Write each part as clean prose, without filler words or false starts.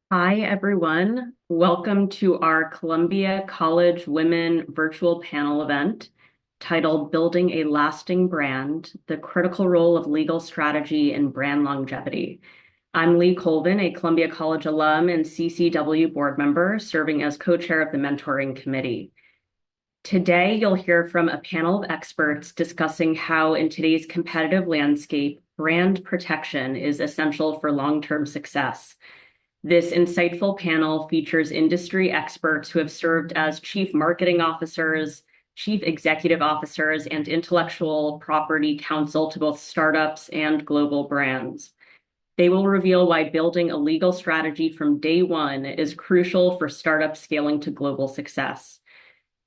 Hi, everyone. Welcome to our Columbia College Women virtual panel event titled Building a Lasting Brand, the Critical Role of Legal Strategy in Brand Longevity. I'm Lee Colvin, a Columbia College alum and CCW board member, serving as co-chair of the mentoring committee. Today, you'll hear from a panel of experts discussing how in today's competitive landscape, brand protection is essential for long-term success. This insightful panel features industry experts who have served as chief marketing officers, chief executive officers, and intellectual property counsel to both startups and global brands. They will reveal why building a legal strategy from day one is crucial for startups scaling to global success.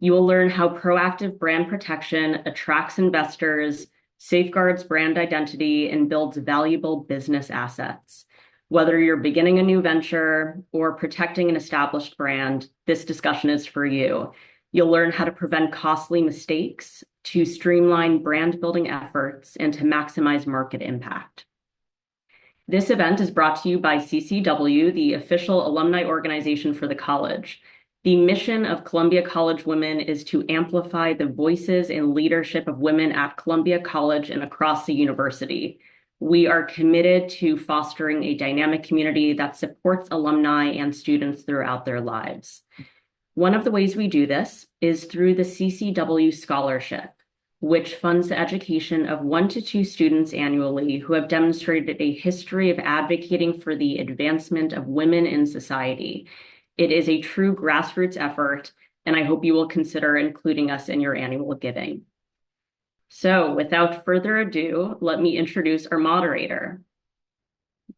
You will learn how proactive brand protection attracts investors, safeguards brand identity, and builds valuable business assets. Whether you're beginning a new venture or protecting an established brand, this discussion is for you. You'll learn how to prevent costly mistakes, to streamline brand building efforts, and to maximize market impact. This event is brought to you by CCW, the official alumni organization for the college. The mission of Columbia College Women is to amplify the voices and leadership of women at Columbia College and across the university. We are committed to fostering a dynamic community that supports alumni and students throughout their lives. One of the ways we do this is through the CCW Scholarship, which funds the education of 1 to 2 students annually who have demonstrated a history of advocating for the advancement of women in society. It is a true grassroots effort, and I hope you will consider including us in your annual giving. So without further ado, let me introduce our moderator.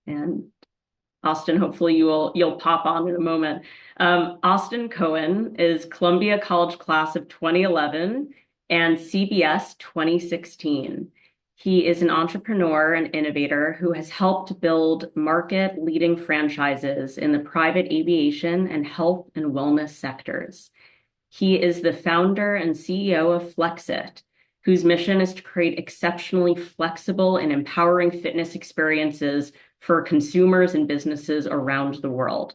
And Austin, hopefully you'll pop on in a moment. Austin Cohen is Columbia College class of 2011 and CBS 2016. He is an entrepreneur and innovator who has helped build market-leading franchises in the private aviation and health and wellness sectors. He is the founder and CEO of Flexit, whose mission is to create exceptionally flexible and empowering fitness experiences for consumers and businesses around the world.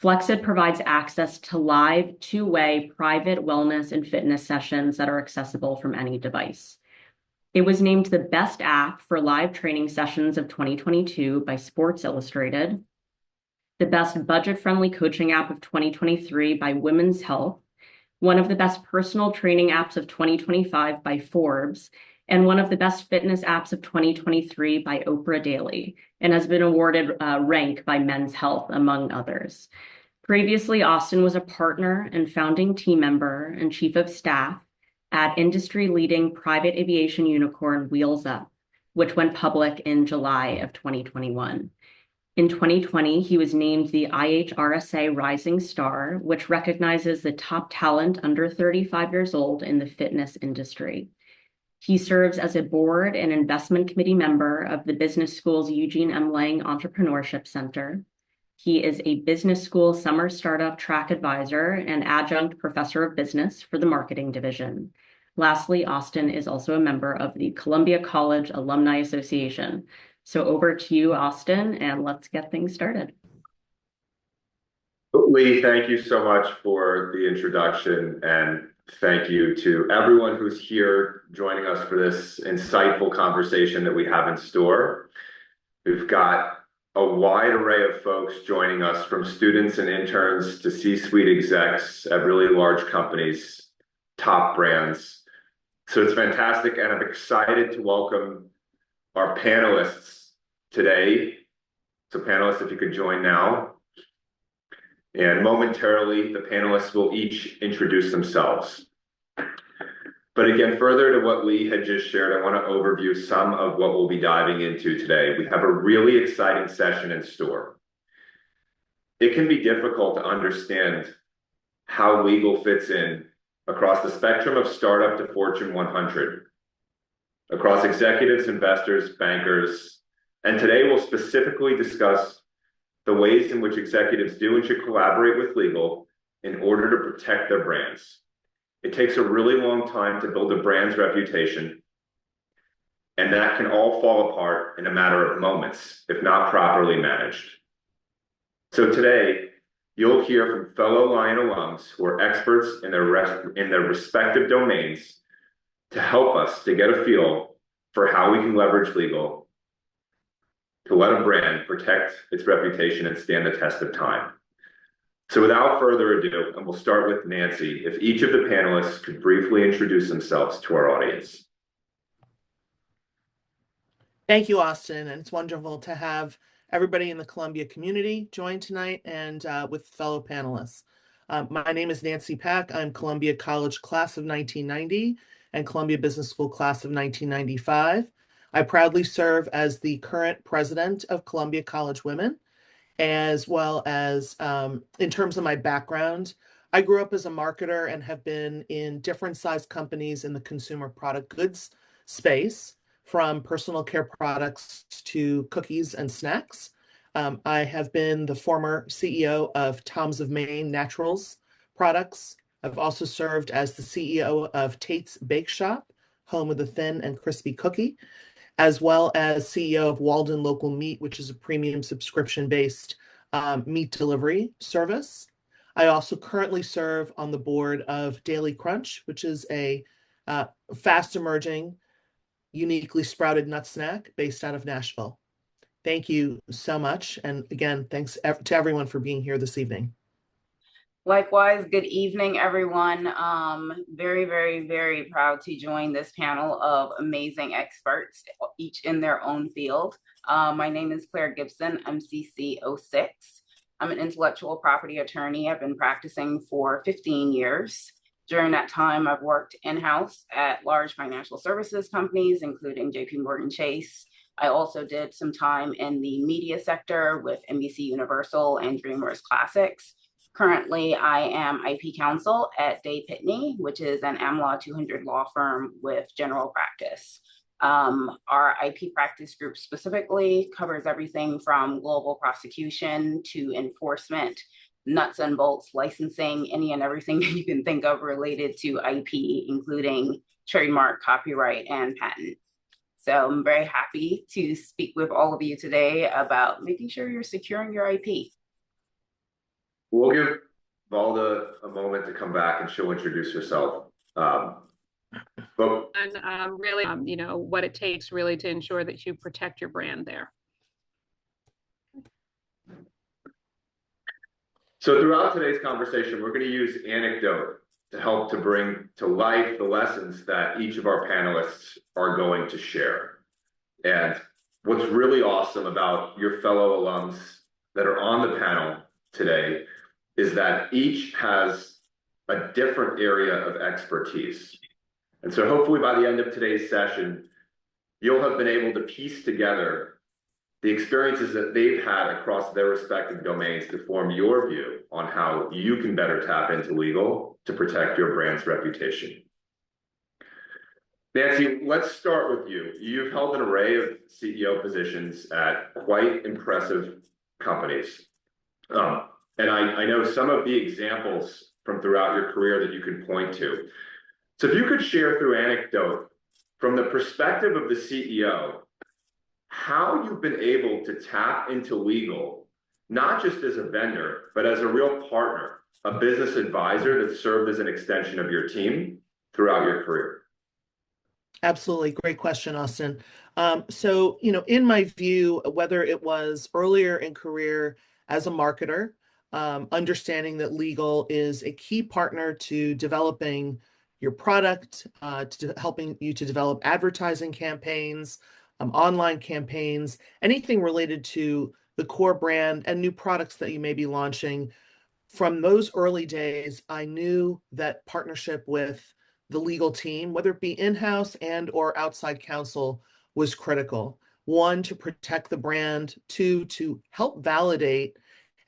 Flexit provides access to live, two-way private wellness and fitness sessions that are accessible from any device. It was named the best app for live training sessions of 2022 by Sports Illustrated, the best budget-friendly coaching app of 2023 by Women's Health, one of the best personal training apps of 2025 by Forbes, and one of the best fitness apps of 2023 by Oprah Daily, and has been awarded rank by Men's Health, among others. Previously, Austin was a partner and founding team member and chief of staff at industry-leading private aviation unicorn Wheels Up, which went public in July of 2021. In 2020, he was named the IHRSA Rising Star, which recognizes the top talent under 35 years old in the fitness industry. He serves as a board and investment committee member of the business school's Eugene M. Lang Entrepreneurship Center. He is a business school summer startup track advisor and adjunct professor of business for the marketing division. Lastly, Austin is also a member of the Columbia College Alumni Association. So over to you, Austin, and let's get things started. Lee, thank you so much for the introduction, and thank you to everyone who's here joining us for this insightful conversation that we have in store. We've got a wide array of folks joining us, from students and interns to C-suite execs at really large companies, top brands. So it's fantastic, and I'm excited to welcome our panelists today. So panelists, if you could join now. And momentarily, the panelists will each introduce themselves. But again, further to what Lee had just shared, I want to overview some of what we'll be diving into today. We have a really exciting session in store. It can be difficult to understand how legal fits in across the spectrum of startup to Fortune 100, across executives, investors, bankers, and today we'll specifically discuss the ways in which executives do and should collaborate with legal in order to protect their brands. It takes a really long time to build a brand's reputation, and that can all fall apart in a matter of moments if not properly managed. So today, you'll hear from fellow Lion alums who are experts in their respective domains to help us to get a feel for how we can leverage legal to let a brand protect its reputation and stand the test of time. So without further ado, and we'll start with Nancy, if each of the panelists could briefly introduce themselves to our audience. Thank you, Austin, and it's wonderful to have everybody in the Columbia community join tonight and with fellow panelists. My name is Nancy Pack. I'm Columbia College class of 1990 and Columbia Business School class of 1995. I proudly serve as the current president of Columbia College Women, as well as in terms of my background, I grew up as a marketer and have been in different size companies in the consumer product goods space, from personal care products to cookies and snacks. I have been the former CEO of Tom's of Maine Naturals products. I've also served as the CEO of Tate's Bake Shop, home of the thin and crispy cookie, as well as CEO of Walden Local Meat, which is a premium subscription-based meat delivery service. I also currently serve on the board of Daily Crunch, which is a fast-emerging, uniquely sprouted nut snack based out of Nashville. Thank you so much. And again, thanks to everyone for being here this evening. Likewise, good evening, everyone. Very, very, very proud to join this panel of amazing experts, each in their own field. My name is Claire Gibson. I'm CC06. I'm an intellectual property attorney. I've been practicing for 15 years. During that time, I've worked in-house at large financial services companies, including JPMorgan Chase. I also did some time in the media sector with NBC Universal and DreamWorks Classics. Currently, I am IP counsel at Pitney, which is an AmLaw 200 law firm with general practice. Our IP practice group specifically covers everything from global prosecution to enforcement, nuts and bolts, licensing, any and everything you can think of related to IP, including trademark, copyright, and patent. So I'm very happy to speak with all of you today about making sure you're securing your IP. We'll give Valda a moment to come back and she'll introduce herself. Really, what it takes really to ensure that you protect your brand there. So throughout today's conversation, we're going to use anecdote to help to bring to life the lessons that each of our panelists are going to share. And what's really awesome about your fellow alums that are on the panel today is that each has a different area of expertise. And so hopefully by the end of today's session, you'll have been able to piece together the experiences that they've had across their respective domains to form your view on how you can better tap into legal to protect your brand's reputation. Nancy, let's start with you. You've held an array of CEO positions at quite impressive companies. And I know some of the examples from throughout your career that you can point to. So if you could share through anecdote from the perspective of the CEO, how you've been able to tap into legal, not just as a vendor, but as a real partner, a business advisor that served as an extension of your team throughout your career. Absolutely. Great question, Austin. So, in my view, whether it was earlier in career as a marketer, understanding that legal is a key partner to developing your product, to helping you to develop advertising campaigns, online campaigns, anything related to the core brand and new products that you may be launching. From those early days, I knew that partnership with the legal team, whether it be in-house and or outside counsel, was critical. One, to protect the brand. Two, to help validate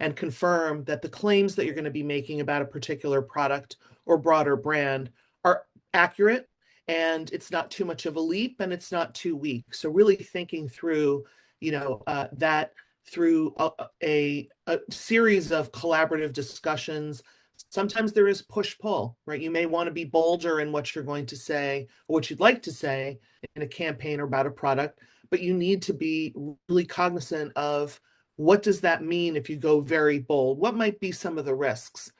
and confirm that the claims that you're going to be making about a particular product or broader brand are accurate, and it's not too much of a leap and it's not too weak. So really thinking through, that through a series of collaborative discussions. Sometimes there is push-pull, right? You may want to be bolder in what you're going to say or what you'd like to say in a campaign or about a product, but you need to be really cognizant of what does that mean if you go very bold? What might be some of the risks?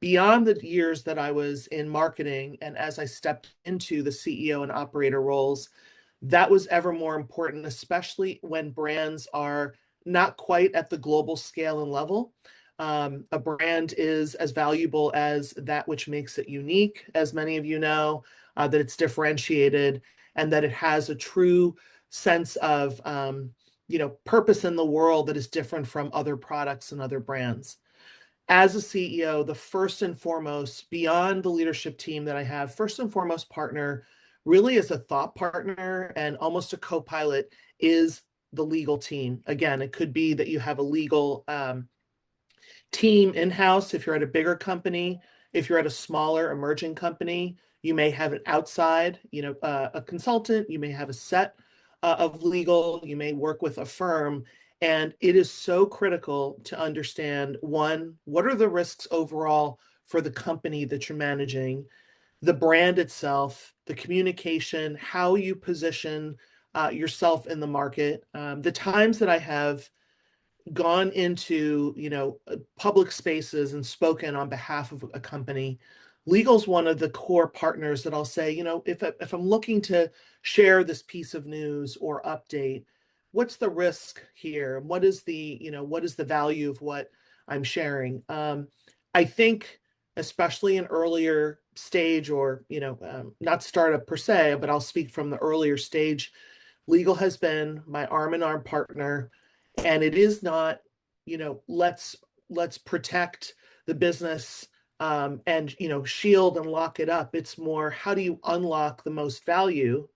Beyond the years that I was in marketing and as I stepped into the CEO and operator roles, that was ever more important, especially when brands are not quite at the global scale and level. A brand is as valuable as that which makes it unique, as many of you know, that it's differentiated and that it has a true sense of purpose in the world that is different from other products and other brands. As a CEO, the first and foremost, beyond the leadership team that I have, first and foremost partner, really as a thought partner and almost a co-pilot, is the legal team. Again, it could be that you have a legal team in-house if you're at a bigger company. If you're at a smaller emerging company, you may have an outside, a consultant, you may have a set of legal, you may work with a firm. And it is so critical to understand, one, what are the risks overall for the company that you're managing, the brand itself, the communication, how you position yourself in the market. The times that I have gone into, public spaces and spoken on behalf of a company, legal's one of the core partners that I'll say, if I'm looking to share this piece of news or update, what's the risk here? What is the value of what I'm sharing? I think, especially in earlier stage or, not startup per se, but I'll speak from the earlier stage, legal has been my arm in arm partner. And it is not, let's protect the business and, shield and lock it up. It's more, how do you unlock the most value,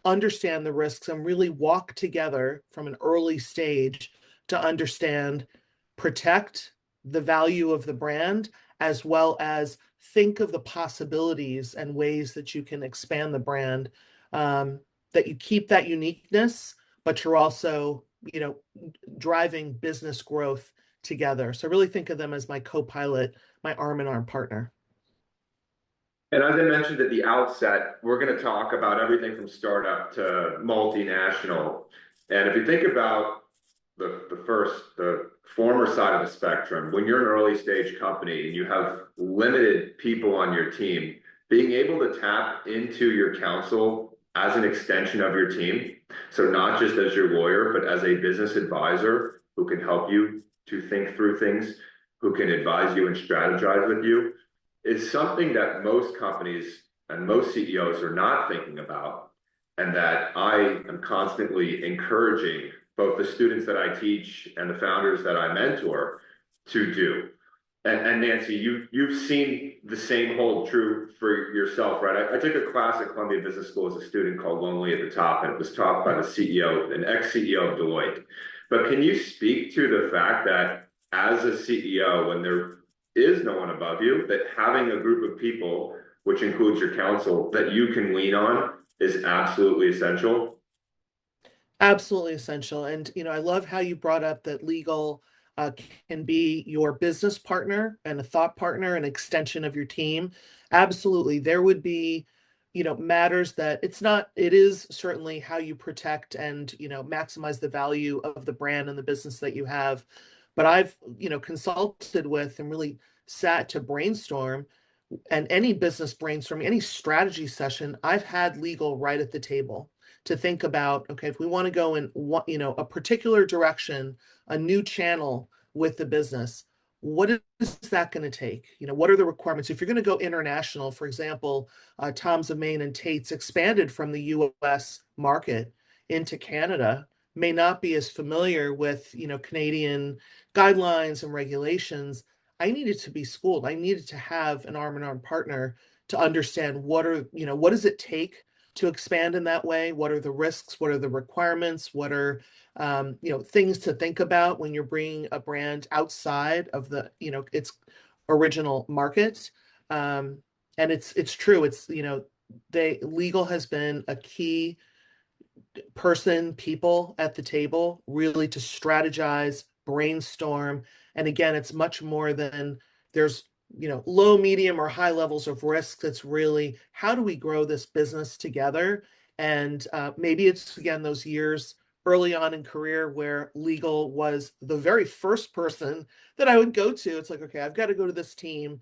understand the risks, and really walk together from an early stage to understand, protect the value of the brand, as well as think of the possibilities and ways that you can expand the brand, that you keep that uniqueness, but you're also, driving business growth together. So I really think of them as my co-pilot, my arm in arm partner. And as I mentioned at the outset, we're going to talk about everything from startup to multinational. And if you think about the former side of the spectrum, when you're an early stage company and you have limited people on your team, being able to tap into your counsel as an extension of your team, so not just as your lawyer, but as a business advisor who can help you to think through things, who can advise you and strategize with you, is something that most companies and most CEOs are not thinking about, and that I am constantly encouraging both the students that I teach and the founders that I mentor to do. And Nancy, you've seen the same hold true for yourself, right? I took a class at Columbia Business School as a student called Lonely at the Top, and it was taught by the CEO, an ex-CEO of Deloitte. But can you speak to the fact that as a CEO, when there is no one above you, that having a group of people, which includes your counsel, that you can lean on is absolutely essential? Absolutely essential. And, I love how you brought up that legal can be your business partner and a thought partner, an extension of your team. Absolutely. There would be, matters that it is certainly how you protect and, maximize the value of the brand and the business that you have. But I've, consulted with and really sat to brainstorm, and any business brainstorming, any strategy session, I've had legal right at the table to think about, okay, if we want to go in, a particular direction, a new channel with the business, what is that going to take? What are the requirements? If you're going to go international, for example, Tom's of Maine and Tate's expanded from the US market into Canada, may not be as familiar with, Canadian guidelines and regulations. I needed to be schooled. I needed to have an arm in arm partner to understand what does it take to expand in that way? What are the risks? What are the requirements? What are, things to think about when you're bringing a brand outside of the, its original market? And it's true. It's, legal has been a key people at the table, really to strategize, brainstorm. And again, it's much more than there's, low, medium, or high levels of risk. It's really, how do we grow this business together? And maybe it's, again, those years early on in career where legal was the very first person that I would go to. It's like, okay, I've got to go to this team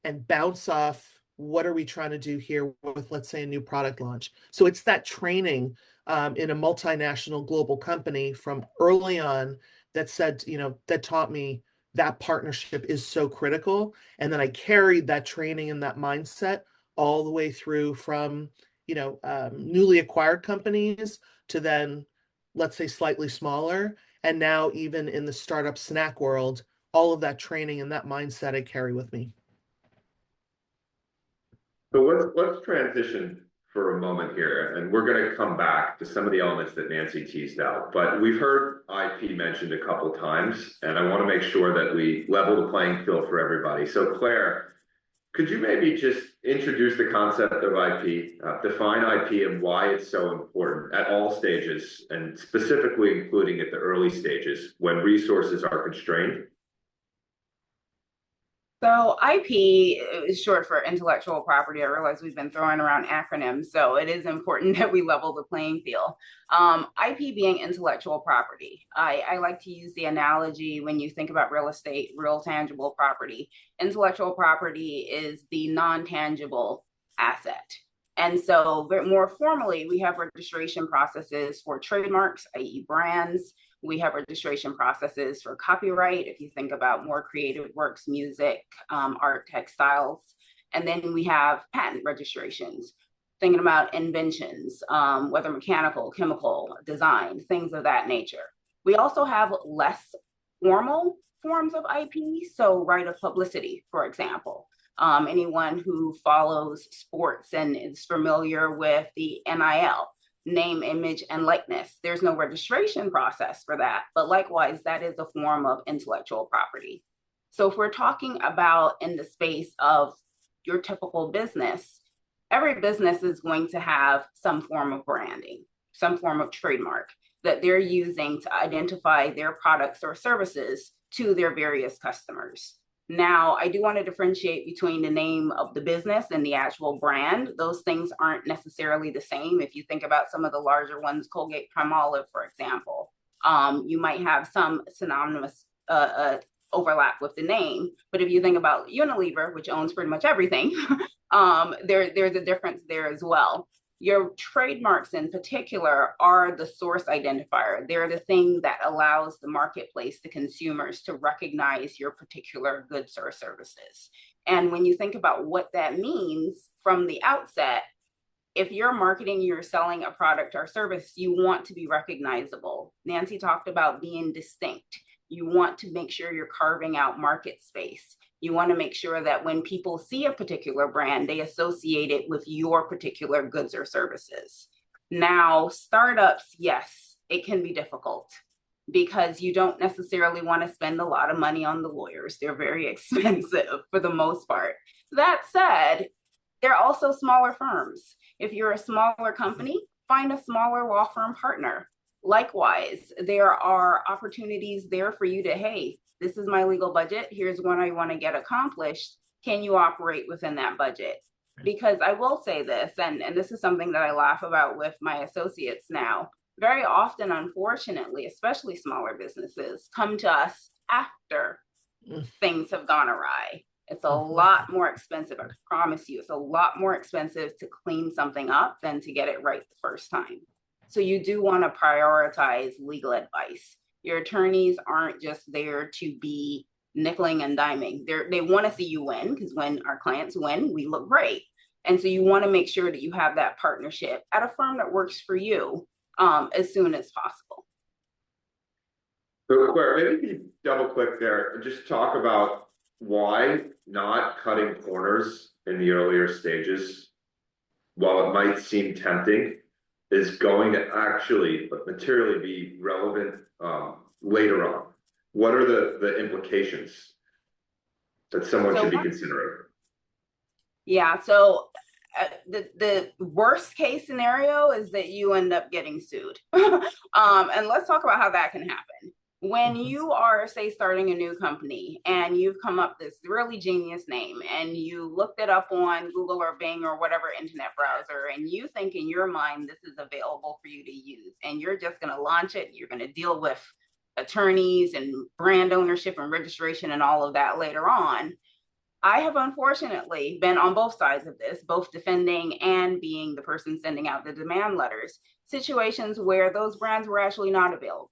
and bounce off what are we trying to do here with, let's say, a new product launch. So it's that training in a multinational global company from early on that said, that taught me that partnership is so critical. And then I carried that training and that mindset all the way through from, newly acquired companies to then, let's say, slightly smaller. And now even in the startup snack world, all of that training and that mindset I carry with me. So let's transition for a moment here, and we're going to come back to some of the elements that Nancy teased out. But we've heard IP mentioned a couple times, and I want to make sure that we level the playing field for everybody. So Claire, could you maybe just introduce the concept of IP, define IP and why it's so important at all stages, and specifically including at the early stages when resources are constrained? So IP is short for intellectual property. I realize we've been throwing around acronyms, so it is important that we level the playing field. IP being intellectual property. I like to use the analogy when you think about real estate, real tangible property. Intellectual property is the non-tangible asset. And so more formally, we have registration processes for trademarks, i.e. brands. We have registration processes for copyright, if you think about more creative works, music, art, textiles. And then we have patent registrations, thinking about inventions, whether mechanical, chemical, design, things of that nature. We also have less formal forms of IP, so right of publicity, for example. Anyone who follows sports and is familiar with the NIL, name, image, and likeness. There's no registration process for that, but likewise, that is a form of intellectual property. So if we're talking about in the space of your typical business, every business is going to have some form of branding, some form of trademark that they're using to identify their products or services to their various customers. Now, I do want to differentiate between the name of the business and the actual brand. Those things aren't necessarily the same. If you think about some of the larger ones, Colgate-Palmolive, for example, you might have some synonymous overlap with the name. But if you think about Unilever, which owns pretty much everything, there's a difference there as well. Your trademarks in particular are the source identifier. They're the thing that allows the marketplace, the consumers, to recognize your particular goods or services. And when you think about what that means from the outset, if you're marketing, you're selling a product or service, you want to be recognizable. Nancy talked about being distinct. You want to make sure you're carving out market space. You want to make sure that when people see a particular brand, they associate it with your particular goods or services. Now, startups, yes, it can be difficult because you don't necessarily want to spend a lot of money on the lawyers. They're very expensive for the most part. That said, they're also smaller firms. If you're a smaller company, find a smaller law firm partner. Likewise, there are opportunities there for you to, hey, this is my legal budget. Here's what I want to get accomplished. Can you operate within that budget? Because I will say this, and this is something that I laugh about with my associates now. Very often, unfortunately, especially smaller businesses, come to us after things have gone awry. It's a lot more expensive. I promise you, it's a lot more expensive to clean something up than to get it right the first time. So you do want to prioritize legal advice. Your attorneys aren't just there to be nickeling and diming. They want to see you win, because when our clients win, we look great. And so you want to make sure that you have that partnership at a firm that works for you as soon as possible. So Claire, maybe you double click there and just talk about why not cutting corners in the earlier stages, while it might seem tempting, is going to actually materially be relevant later on. What are the implications that someone should be considering? Yeah, so the worst case scenario is that you end up getting sued. And let's talk about how that can happen. When you are, say, starting a new company and you've come up this really genius name and you looked it up on Google or Bing or whatever internet browser, and you think in your mind this is available for you to use, and you're just going to launch it, you're going to deal with attorneys and brand ownership and registration and all of that later on. I have unfortunately been on both sides of this, both defending and being the person sending out the demand letters, situations where those brands were actually not available.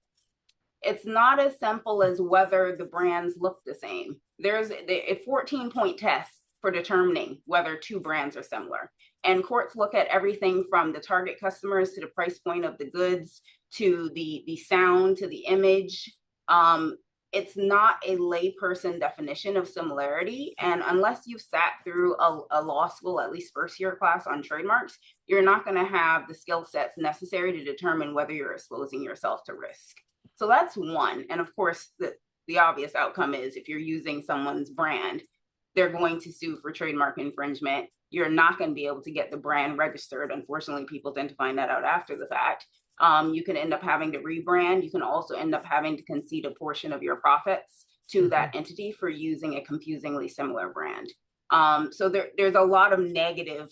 It's not as simple as whether the brands look the same. There's a 14-point test for determining whether two brands are similar. And courts look at everything from the target customers to the price point of the goods, to the sound, to the image. It's not a layperson definition of similarity. And unless you've sat through a law school, at least first year class on trademarks, you're not going to have the skill sets necessary to determine whether you're exposing yourself to risk. So that's one. And of course, the obvious outcome is if you're using someone's brand, they're going to sue for trademark infringement. You're not going to be able to get the brand registered. Unfortunately, people tend to find that out after the fact. You can end up having to rebrand. You can also end up having to concede a portion of your profits to that entity for using a confusingly similar brand. So there's a lot of negatives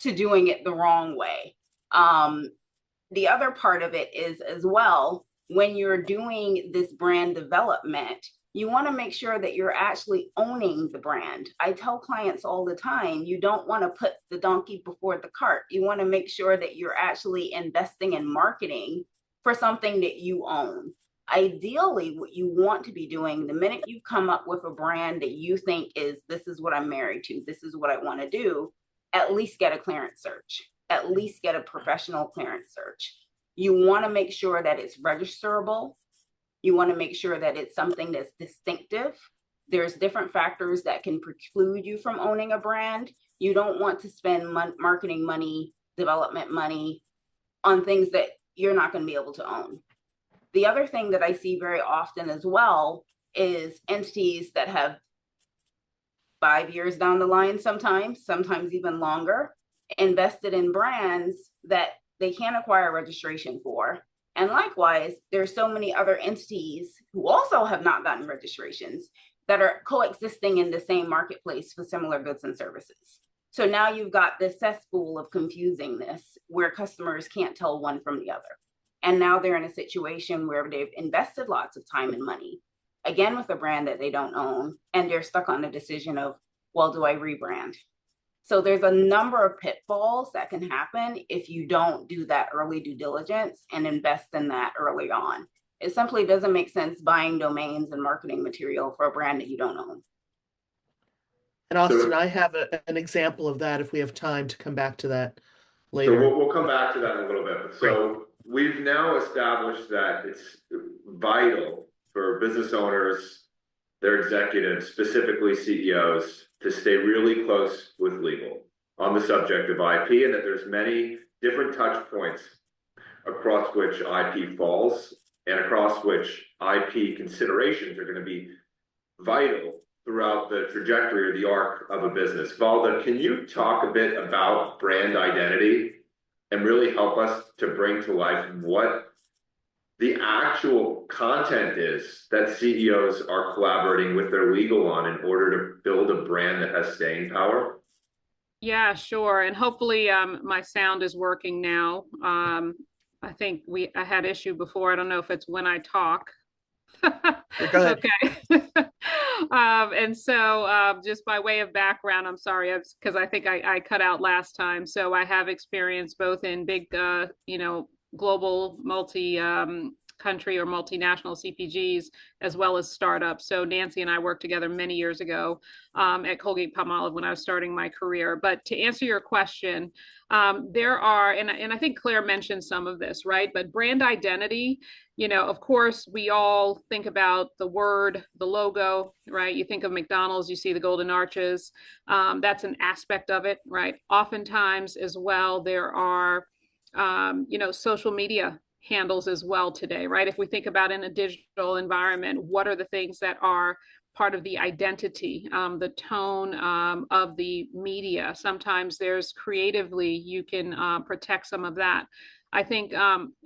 to doing it the wrong way. The other part of it is as well, when you're doing this brand development, you want to make sure that you're actually owning the brand. I tell clients all the time, you don't want to put the donkey before the cart. You want to make sure that you're actually investing in marketing for something that you own. Ideally, what you want to be doing the minute you come up with a brand that you think is, this is what I'm married to, this is what I want to do, at least get a clearance search, at least get a professional clearance search. You want to make sure that it's registerable. You want to make sure that it's something that's distinctive. There's different factors that can preclude you from owning a brand. You don't want to spend marketing money, development money on things that you're not going to be able to own. The other thing that I see very often as well is entities that have 5 years down the line, sometimes even longer, invested in brands that they can't acquire registration for. And likewise, there's so many other entities who also have not gotten registrations that are coexisting in the same marketplace for similar goods and services. So now you've got this cesspool of confusingness where customers can't tell one from the other. And now they're in a situation where they've invested lots of time and money, again, with a brand that they don't own, and they're stuck on the decision of, well, do I rebrand? So there's a number of pitfalls that can happen if you don't do that early due diligence and invest in that early on. It simply doesn't make sense buying domains and marketing material for a brand that you don't own. And Austin, I have an example of that if we have time to come back to that later. So we'll come back to that in a little bit. So we've now established that it's vital for business owners, their executives, specifically CEOs, to stay really close with legal on the subject of IP, and that there's many different touch points across which IP falls and across which IP considerations are going to be vital throughout the trajectory or the arc of a business. Valda, can you talk a bit about brand identity and really help us to bring to life what the actual content is that CEOs are collaborating with their legal on in order to build a brand that has staying power? Yeah, sure. And hopefully my sound is working now. I think I had issue before. I don't know if it's when I talk. You're good. Okay. And so just by way of background, I'm sorry, because I think I cut out last time. So I have experience both in big, global multi-country or multinational CPGs, as well as startups. So Nancy and I worked together many years ago at Colgate-Palmolive when I was starting my career. But to answer your question, there are, and I think Claire mentioned some of this, right? But brand identity, of course, we all think about the word, the logo, right? You think of McDonald's, you see the golden arches. That's an aspect of it, right? Oftentimes as well, there are social media handles as well today, right? If we think about in a digital environment, what are the things that are part of the identity, the tone of the media? Sometimes there's creatively, you can protect some of that. I think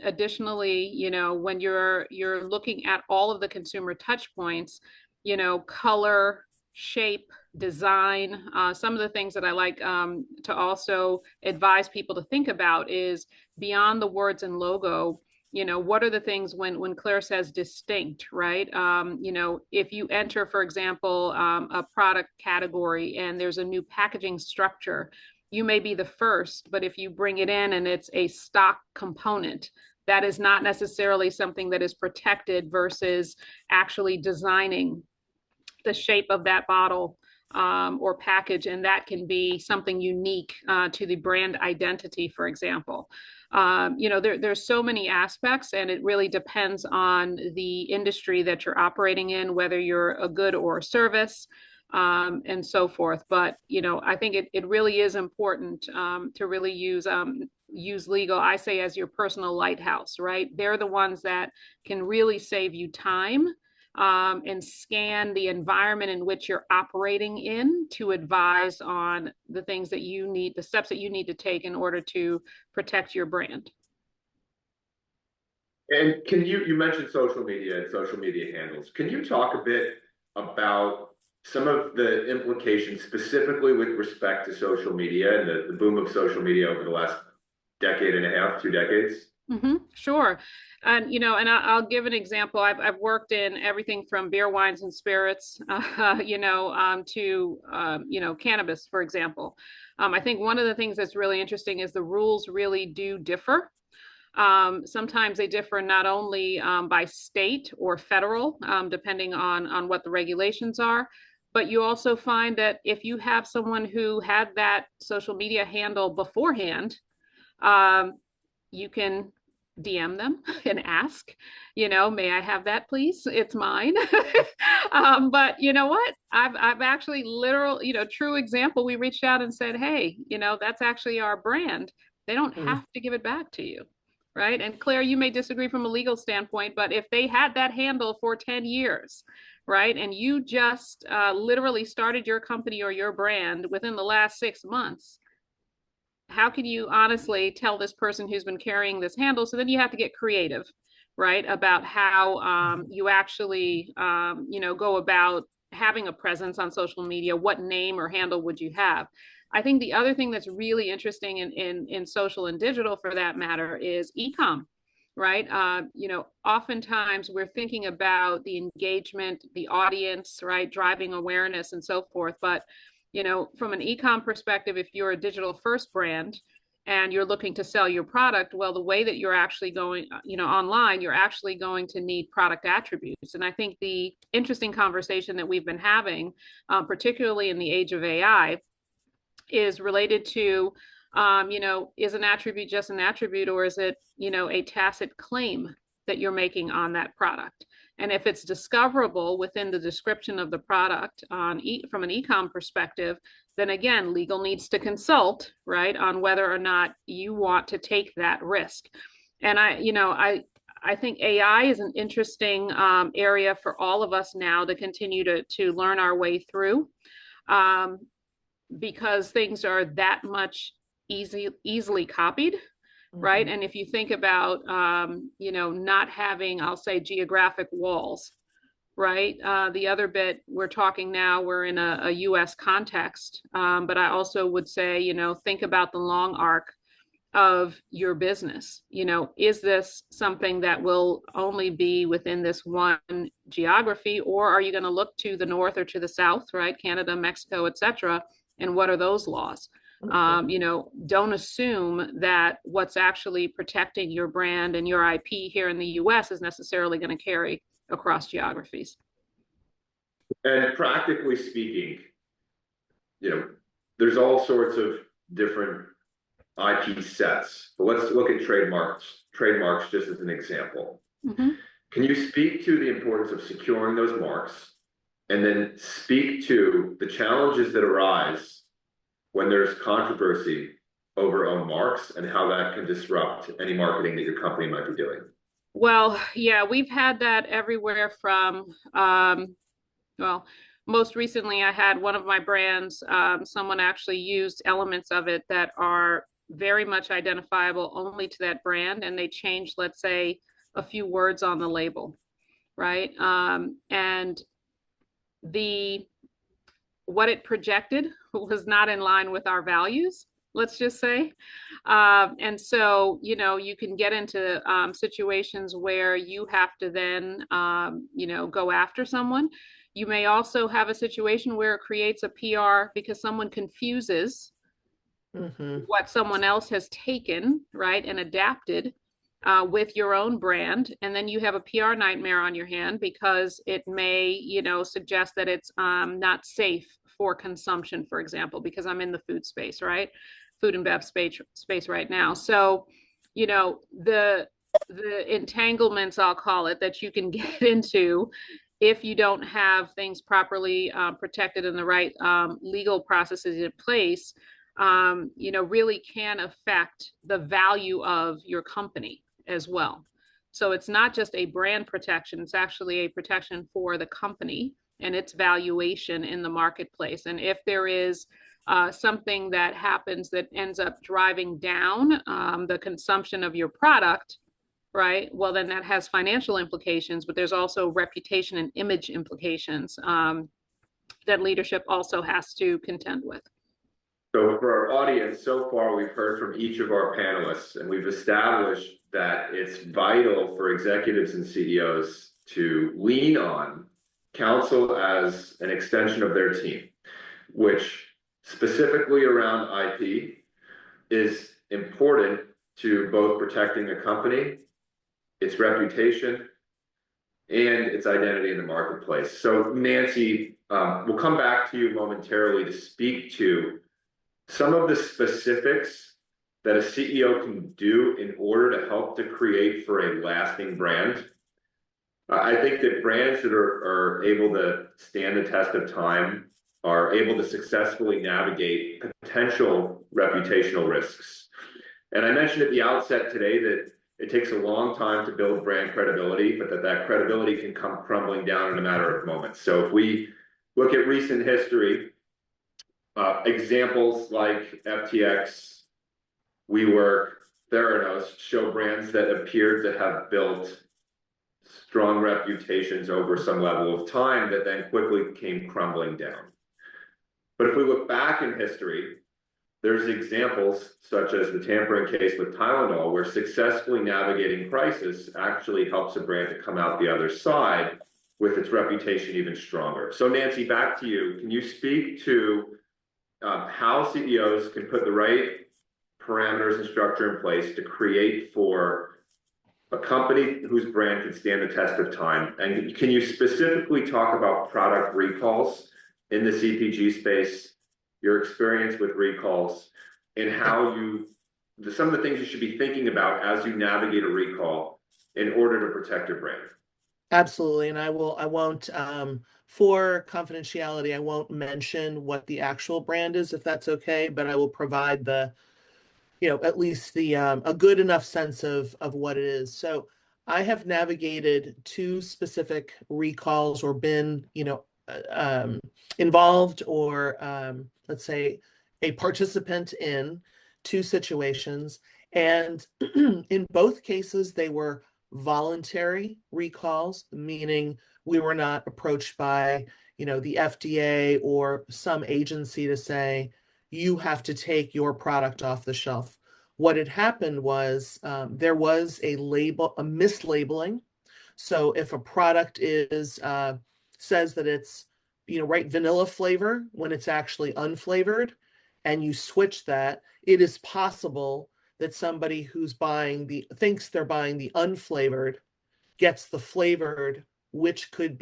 additionally, when you're looking at all of the consumer touch points, color, shape, design, some of the things that I like to also advise people to think about is beyond the words and logo. What are the things when Claire says distinct, right? If you enter, for example, a product category and there's a new packaging structure, you may be the first, but if you bring it in and it's a stock component, that is not necessarily something that is protected versus actually designing the shape of that bottle or package, and that can be something unique to the brand identity, for example. There's so many aspects, and it really depends on the industry that you're operating in, whether you're a good or a service, and so forth. But I think it really is important to really use legal, I say, as your personal lighthouse, right? They're the ones that can really save you time and scan the environment in which you're operating in to advise on the things that you need, the steps that you need to take in order to protect your brand. And you mentioned social media and social media handles. Can you talk a bit about some of the implications specifically with respect to social media and the boom of social media over the last decade and a half, 2 decades? Sure. And, I'll give an example. I've worked in everything from beer, wines, and spirits, to, cannabis, for example. I think one of the things that's really interesting is the rules really do differ. Sometimes they differ not only by state or federal, depending on what the regulations are, but you also find that if you have someone who had that social media handle beforehand, you can DM them and ask, may I have that, please? It's mine. But you know what? I've actually true example. We reached out and said, hey, that's actually our brand. They don't have to give it back to you. Right. And Claire, you may disagree from a legal standpoint, but if they had that handle for 10 years, right, and you just literally started your company or your brand within the last 6 months, how can you honestly tell this person who's been carrying this handle? So then you have to get creative, right, about how you actually, go about having a presence on social media. What name or handle would you have? I think the other thing that's really interesting in social and digital, for that matter, is e-com, right? Oftentimes we're thinking about the engagement, the audience, right, driving awareness and so forth. But from an e-com perspective, if you're a digital first brand and you're looking to sell your product, well, the way that you're actually going, online, you're actually going to need product attributes. And I think the interesting conversation that we've been having, particularly in the age of AI, is related to, is an attribute just an attribute, or is it, a tacit claim that you're making on that product? And if it's discoverable within the description of the product from an e-com perspective, then again, legal needs to consult, right, on whether or not you want to take that risk. And I think AI is an interesting area for all of us now to continue to learn our way through, because things are that much easily copied. Right. And if you think about, not having, I'll say, geographic walls, right? The other bit, we're talking now, we're in a US context. But I also would say, think about the long arc of your business. Is this something that will only be within this one geography, or are you going to look to the north or to the south, right? Canada, Mexico, et cetera. And what are those laws? Don't assume that what's actually protecting your brand and your IP here in the US is necessarily going to carry across geographies. And practically speaking, there's all sorts of different IP sets. But let's look at trademarks just as an example. Can you speak to the importance of securing those marks, and then speak to the challenges that arise when there's controversy over own marks and how that can disrupt any marketing that your company might be doing? Well, yeah, we've had that everywhere from, most recently I had one of my brands, someone actually used elements of it that are very much identifiable only to that brand, and they change, let's say, a few words on the label, right? And what it projected was not in line with our values, let's just say. And so, you can get into situations where you have to then, go after someone. You may also have a situation where it creates a PR because someone confuses what someone else has taken, right, and adapted with your own brand. And then you have a PR nightmare on your hand because it may, suggest that it's not safe for consumption, for example, because I'm in the food space, right? Food and bev space right now. So, the entanglements, I'll call it, that you can get into if you don't have things properly protected and the right legal processes in place, really can affect the value of your company as well. So it's not just a brand protection, it's actually a protection for the company and its valuation in the marketplace. And if there is something that happens that ends up driving down the consumption of your product, right? Well, then that has financial implications, but there's also reputation and image implications that leadership also has to contend with. So for our audience, so far we've heard from each of our panelists, and we've established that it's vital for executives and CEOs to lean on counsel as an extension of their team, which specifically around IP is important to both protecting the company, its reputation, and its identity in the marketplace. So Nancy, we'll come back to you momentarily to speak to some of the specifics that a CEO can do in order to help to create for a lasting brand. I think that brands that are able to stand the test of time are able to successfully navigate potential reputational risks. And I mentioned at the outset today that it takes a long time to build brand credibility, but that credibility can come crumbling down in a matter of moments. So if we look at recent history, examples like FTX, WeWork, Theranos show brands that appeared to have built strong reputations over some level of time that then quickly came crumbling down. But if we look back in history, there's examples such as the tampering case with Tylenol, where successfully navigating crisis actually helps a brand to come out the other side with its reputation even stronger. So Nancy, back to you. Can you speak to how CEOs can put the right parameters and structure in place to create for a company whose brand can stand the test of time? And can you specifically talk about product recalls in the CPG space, your experience with recalls, and how some of the things you should be thinking about as you navigate a recall in order to protect your brand? Absolutely. And I won't, for confidentiality, I won't mention what the actual brand is, if that's okay, but I will provide at least a good enough sense of what it is. So I have navigated two specific recalls or been, involved or let's say a participant in two situations. And in both cases, they were voluntary recalls, meaning we were not approached by, the FDA or some agency to say, you have to take your product off the shelf. What had happened was there was a mislabeling. So if a product says that it's, right, vanilla flavor when it's actually unflavored, and you switch that, it is possible that somebody who's thinks they're buying the unflavored gets the flavored, which could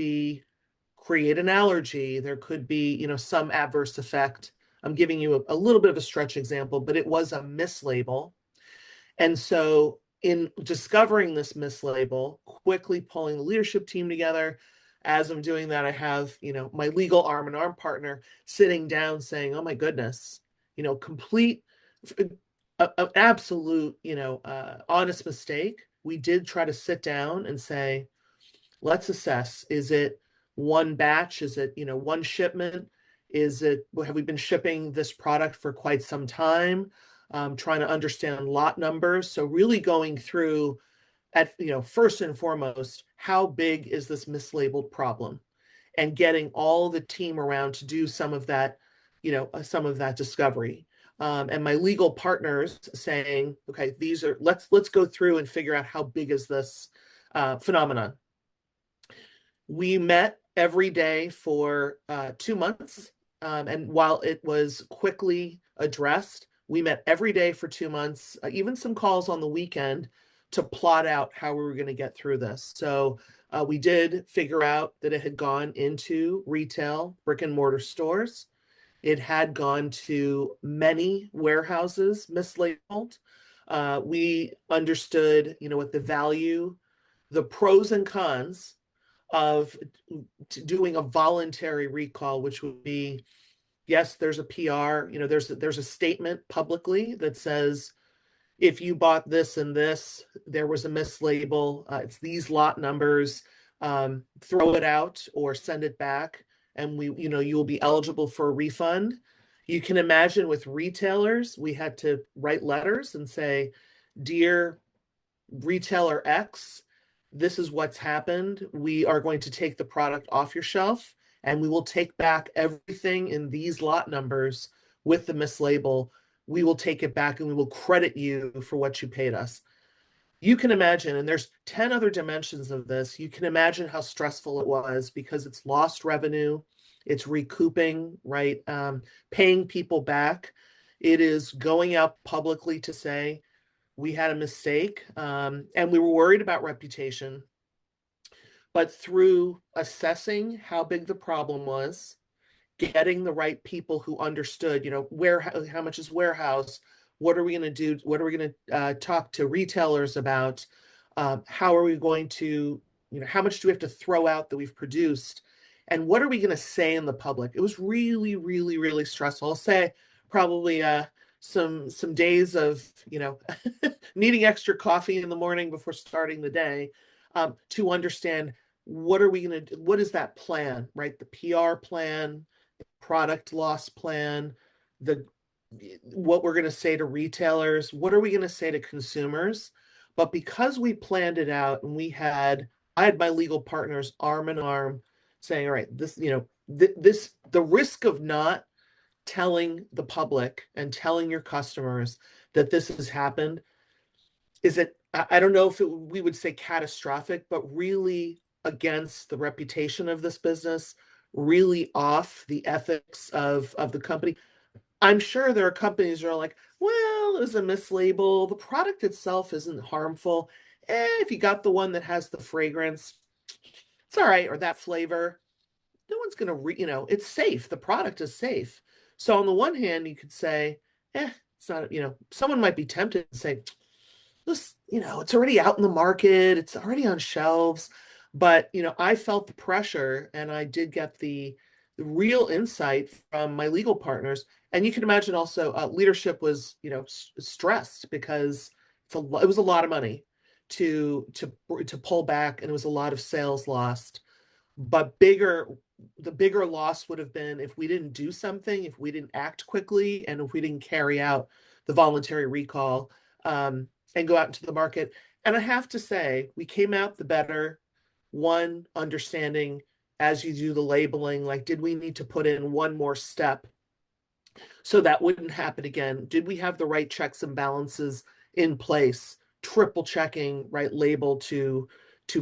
create an allergy. There could be, some adverse effect. I'm giving you a little bit of a stretch example, but it was a mislabel. And so in discovering this mislabel, quickly pulling the leadership team together, as I'm doing that, I have, my legal arm and arm partner sitting down saying, oh my goodness, complete, absolute, honest mistake. We did try to sit down and say, let's assess, is it one batch? Is it, one shipment? Have we been shipping this product for quite some time? trying to understand lot numbers. So really going through at, first and foremost, how big is this mislabeled problem? And getting all the team around to do some of that, some of that discovery. And my legal partners saying, okay, let's go through and figure out how big is this phenomenon. We met every day for 2 months. And while it was quickly addressed, we met every day for 2 months, even some calls on the weekend to plot out how we were going to get through this. So we did figure out that it had gone into retail, brick and mortar stores. It had gone to many warehouses mislabeled. We understood, what the value, the pros and cons of doing a voluntary recall, which would be, yes, there's a PR, there's a statement publicly that says, if you bought this and this, there was a mislabel, it's these lot numbers, throw it out or send it back, and you will be eligible for a refund. You can imagine with retailers, we had to write letters and say, dear retailer X, this is what's happened. We are going to take the product off your shelf, and we will take back everything in these lot numbers with the mislabel. We will take it back and we will credit you for what you paid us. You can imagine, and there's 10 other dimensions of this, you can imagine how stressful it was because it's lost revenue, it's recouping, right? Paying people back. It is going out publicly to say, we had a mistake, and we were worried about reputation. But through assessing how big the problem was, getting the right people who understood, how much is warehouse, what are we going to do, what are we going to talk to retailers about, how are we going to, how much do we have to throw out that we've produced, and what are we going to say in the public? It was really, really, really stressful. I'll say probably some days of, needing extra coffee in the morning before starting the day, to understand what are we going to do, what is that plan, right? The PR plan, product loss plan, what we're going to say to retailers, what are we going to say to consumers? But because we planned it out and I had my legal partners arm in arm saying, all right, this, the risk of not telling the public and telling your customers that this has happened, I don't know if we would say catastrophic, but really against the reputation of this business, really off the ethics of the company. I'm sure there are companies that are like, well, it was a mislabel. The product itself isn't harmful. If you got the one that has the fragrance, it's all right, or that flavor. No one's going to, it's safe. The product is safe. So on the one hand, you could say, it's not, someone might be tempted to say, this, it's already out in the market. It's already on shelves. But, I felt the pressure, and I did get the real insight from my legal partners. And you can imagine also leadership was, stressed because it was a lot of money to pull back, and it was a lot of sales lost. But the bigger loss would have been if we didn't do something, if we didn't act quickly, and if we didn't carry out the voluntary recall and go out into the market. And I have to say, we came out the better. One, understanding as you do the labeling, like, did we need to put in one more step so that wouldn't happen again? Did we have the right checks and balances in place? Triple checking, right, label to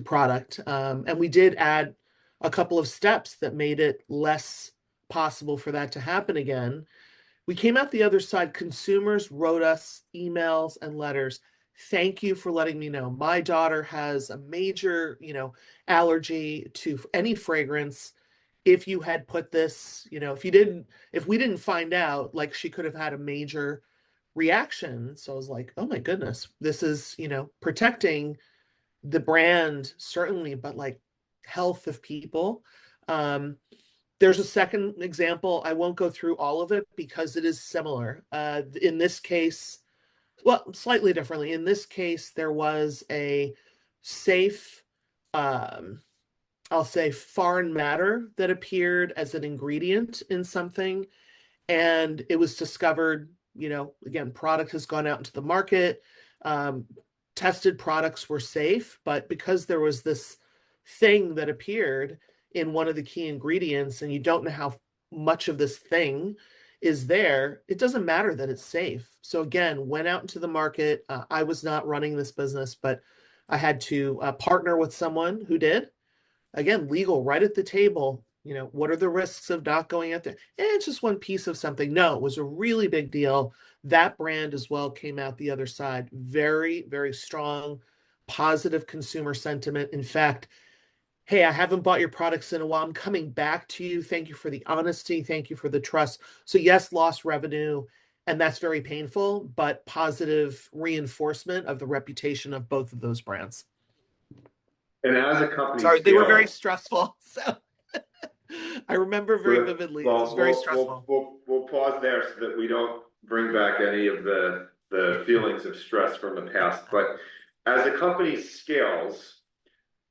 product. And we did add a couple of steps that made it less possible for that to happen again. We came out the other side. Consumers wrote us emails and letters. Thank you for letting me know. My daughter has a major, allergy to any fragrance. If you had put this, if we didn't find out, like, she could have had a major reaction. So I was like, oh my goodness, this is, protecting the brand, certainly, but like health of people. There's a second example. I won't go through all of it because it is similar. In this case, well, slightly differently. In this case, there was a safe, I'll say, foreign matter that appeared as an ingredient in something. And it was discovered again, product has gone out into the market. Tested products were safe, but because there was this thing that appeared in one of the key ingredients and you don't know how much of this thing is there, it doesn't matter that it's safe. So again, went out into the market. I was not running this business, but I had to partner with someone who did. Again, legal right at the table. What are the risks of not going out there? And it's just one piece of something. No, it was a really big deal. That brand as well came out the other side. Very, very strong, positive consumer sentiment. In fact, hey, I haven't bought your products in a while. I'm coming back to you. Thank you for the honesty. Thank you for the trust. So yes, lost revenue, and that's very painful, but positive reinforcement of the reputation of both of those brands. And as a company, sorry, they were very stressful. So I remember very vividly. Well, it was very stressful. We'll pause there so that we don't bring back any of the feelings of stress from the past. But as a company scales,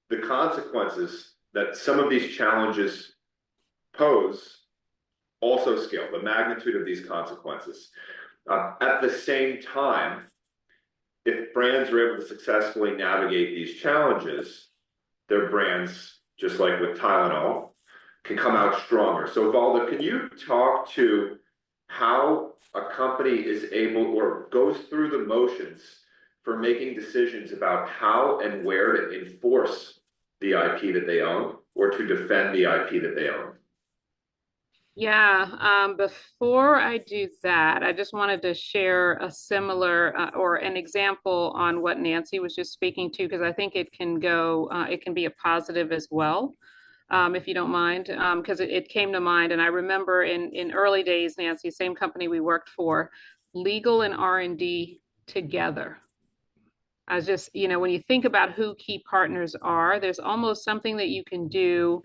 the consequences that some of these challenges pose also scale, the magnitude of these consequences. At the same time, if brands are able to successfully navigate these challenges, their brands, just like with Tylenol, can come out stronger. So Valda, can you talk to how a company is able or goes through the motions for making decisions about how and where to enforce the IP that they own or to defend the IP that they own? Yeah, before I do that, I just wanted to share a similar or an example on what Nancy was just speaking to, because I think it can be a positive as well, if you don't mind, because it came to mind. And I remember in early days, Nancy, same company we worked for, legal and R&D together. I was just, when you think about who key partners are, there's almost something that you can do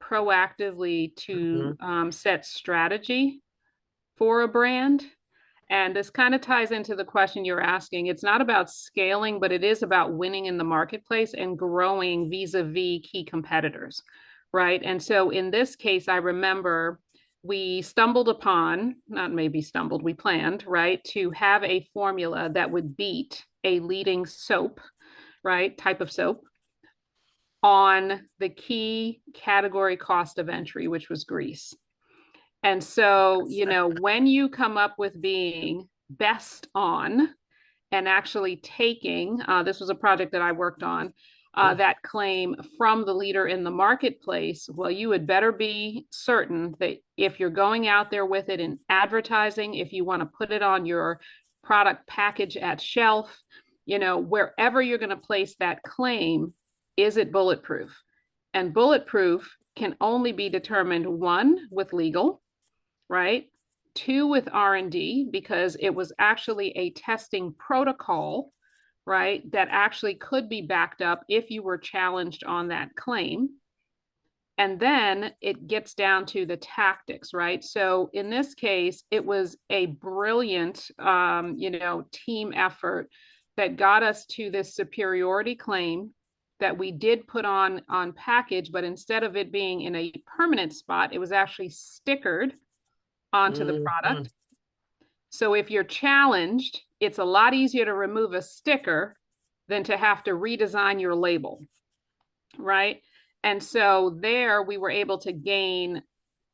proactively to set strategy for a brand. And this kind of ties into the question you're asking. It's not about scaling, but it is about winning in the marketplace and growing vis-a-vis key competitors, right? And so in this case, I remember we stumbled upon, not maybe stumbled, we planned, right, to have a formula that would beat a leading soap, right, type of soap, on the key category cost of entry, which was grease. And so, when you come up with being best on and actually taking, this was a project that I worked on, that claim from the leader in the marketplace, well, you had better be certain that if you're going out there with it in advertising, if you want to put it on your product package at shelf, wherever you're going to place that claim, is it bulletproof? And bulletproof can only be determined, 1, with legal, right? 2, with R&D, because it was actually a testing protocol, right, that actually could be backed up if you were challenged on that claim. And then it gets down to the tactics, right? So in this case, it was a brilliant, team effort that got us to this superiority claim that we did put on package, but instead of it being in a permanent spot, it was actually stickered onto the product. So if you're challenged, it's a lot easier to remove a sticker than to have to redesign your label, right? And so there we were able to gain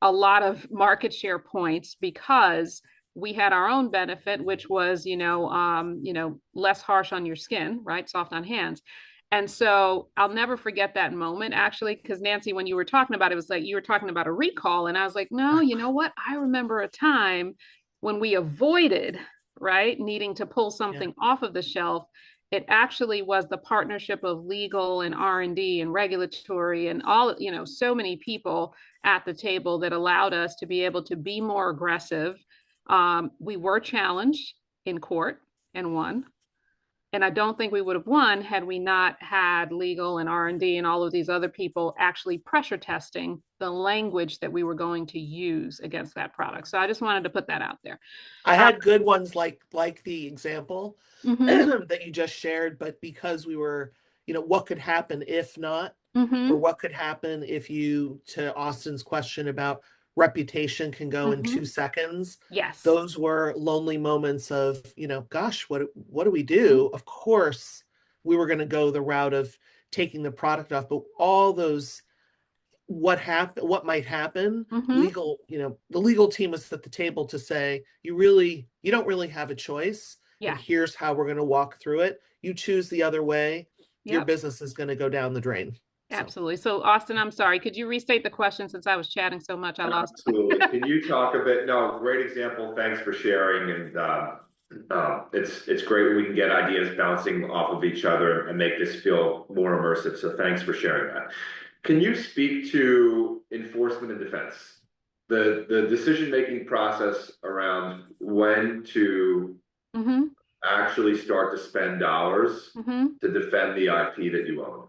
a lot of market share points because we had our own benefit, which was, less harsh on your skin, right? Soft on hands. And so I'll never forget that moment, actually, because Nancy, when you were talking about it, it was like you were talking about a recall. And I was like, no, you know what? I remember a time when we avoided, right, needing to pull something off of the shelf. It actually was the partnership of legal and R&D and regulatory and all, so many people at the table that allowed us to be able to be more aggressive. We were challenged in court and won. And I don't think we would have won had we not had legal and R&D and all of these other people actually pressure testing the language that we were going to use against that product. So I just wanted to put that out there. I had good ones like the example that you just shared, but because we were, what could happen if not, or what could happen if you, to Austin's question about reputation can go in Mhm. 2 seconds. Yes. Those were lonely moments of, gosh, what do we do? Of course, we were going to go the route of taking the product off, but all those what might happen, Mhm. the legal team was at the table to say, you don't really have a choice, and Yeah. here's how we're going to walk through it. You choose the other way, your Yep. business is going to go down the drain. Absolutely. So Austin, I'm sorry. Could you restate the question since I was chatting so much? I lost. Absolutely. Can you talk a bit? No, great example. Thanks for sharing. And it's great when we can get ideas bouncing off of each other and make this feel more immersive. So thanks for sharing that. Can you speak to enforcement and defense? The decision-making process around when to Mm-hmm. actually start to spend dollars Mm-hmm. to defend the IP that you own.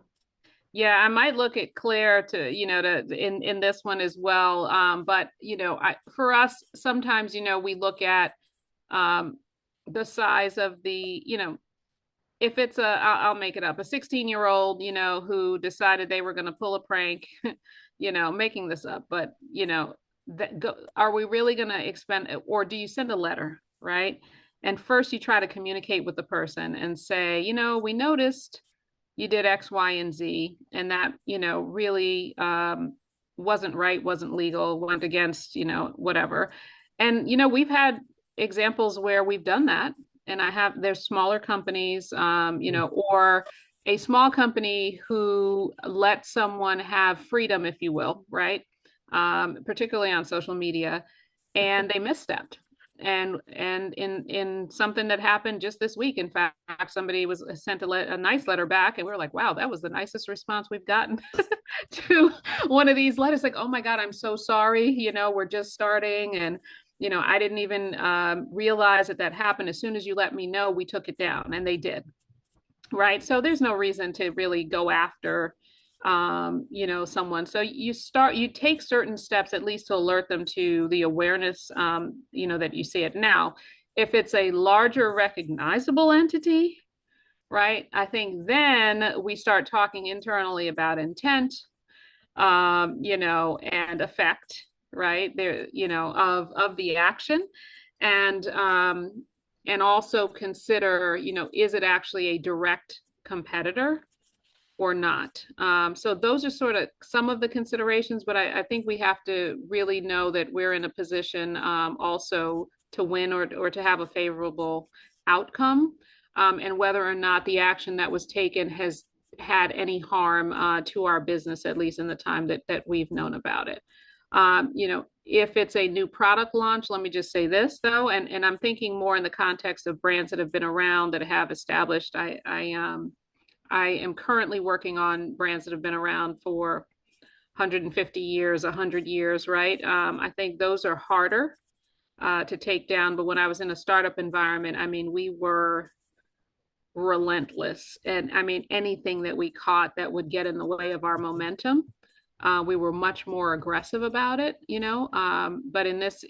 Yeah, I might look at Claire to, in this one as well. But for us, sometimes, we look at um the size of the, if it's I'll make it up, a 16-year-old, who decided they were going to pull a prank, making this up, but are we really going to expend, or do you send a letter, right? And first you try to communicate with the person and say, we noticed you did X, Y, and Z, and that, really wasn't right, wasn't legal, went against, whatever. And, we've had examples where we've done that. And there's smaller companies, or a small company who lets someone have freedom, if you will, right? Particularly on social media, and they misstepped. And in something that happened just this week, in fact, somebody was sent a nice letter back, and we were like, wow, that was the nicest response we've gotten to one of these letters. Like, oh my God, I'm so sorry. We're just starting, and I didn't even realize that happened. As soon as you let me know, we took it down, and they did. Right. So there's no reason to really go after, someone. So you take certain steps, at least to alert them to the awareness, that you see it. Now, if it's a larger recognizable entity, right, I think then we start talking internally about intent, and effect, right there, of the action. And also consider, is it actually a direct competitor or not? So those are sort of some of the considerations, but I think we have to really know that we're in a position, also to win or to have a favorable outcome, and whether or not the action that was taken has had any harm to our business, at least in the time that we've known about it. If it's a new product launch, let me just say this though, and I'm thinking more in the context of brands that have been around, that have established. I am currently working on brands that have been around for 150 years, 100 years, right? I think those are harder to take down. But when I was in a startup environment, I mean, we were relentless. And I mean, anything that we caught that would get in the way of our momentum, we were much more aggressive about it, but in this,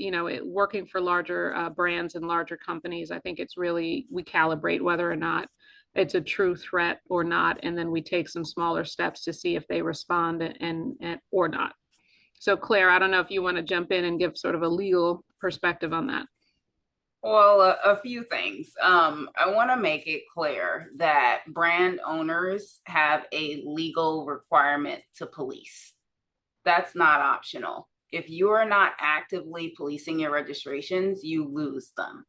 working for larger brands and larger companies, I think it's really, we calibrate whether or not it's a true threat or not. And then we take some smaller steps to see if they respond and or not. So Claire, I don't know if you want to jump in and give sort of a legal perspective on that. Well, a few things. I want to make it clear that brand owners have a legal requirement to police. That's not optional. If you are not actively policing your registrations, you lose them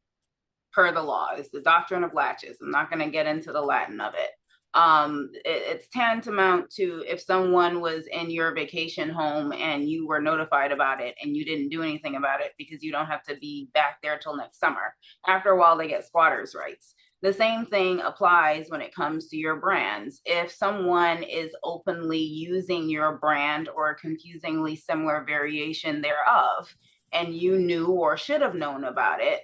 per the law. It's the doctrine of latches. I'm not going to get into the Latin of it. It's tantamount to if someone was in your vacation home and you were notified about it and you didn't do anything about it because you don't have to be back there till next summer. After a while, they get squatters' rights. The same thing applies when it comes to your brands. If someone is openly using your brand or a confusingly similar variation thereof, and you knew or should have known about it,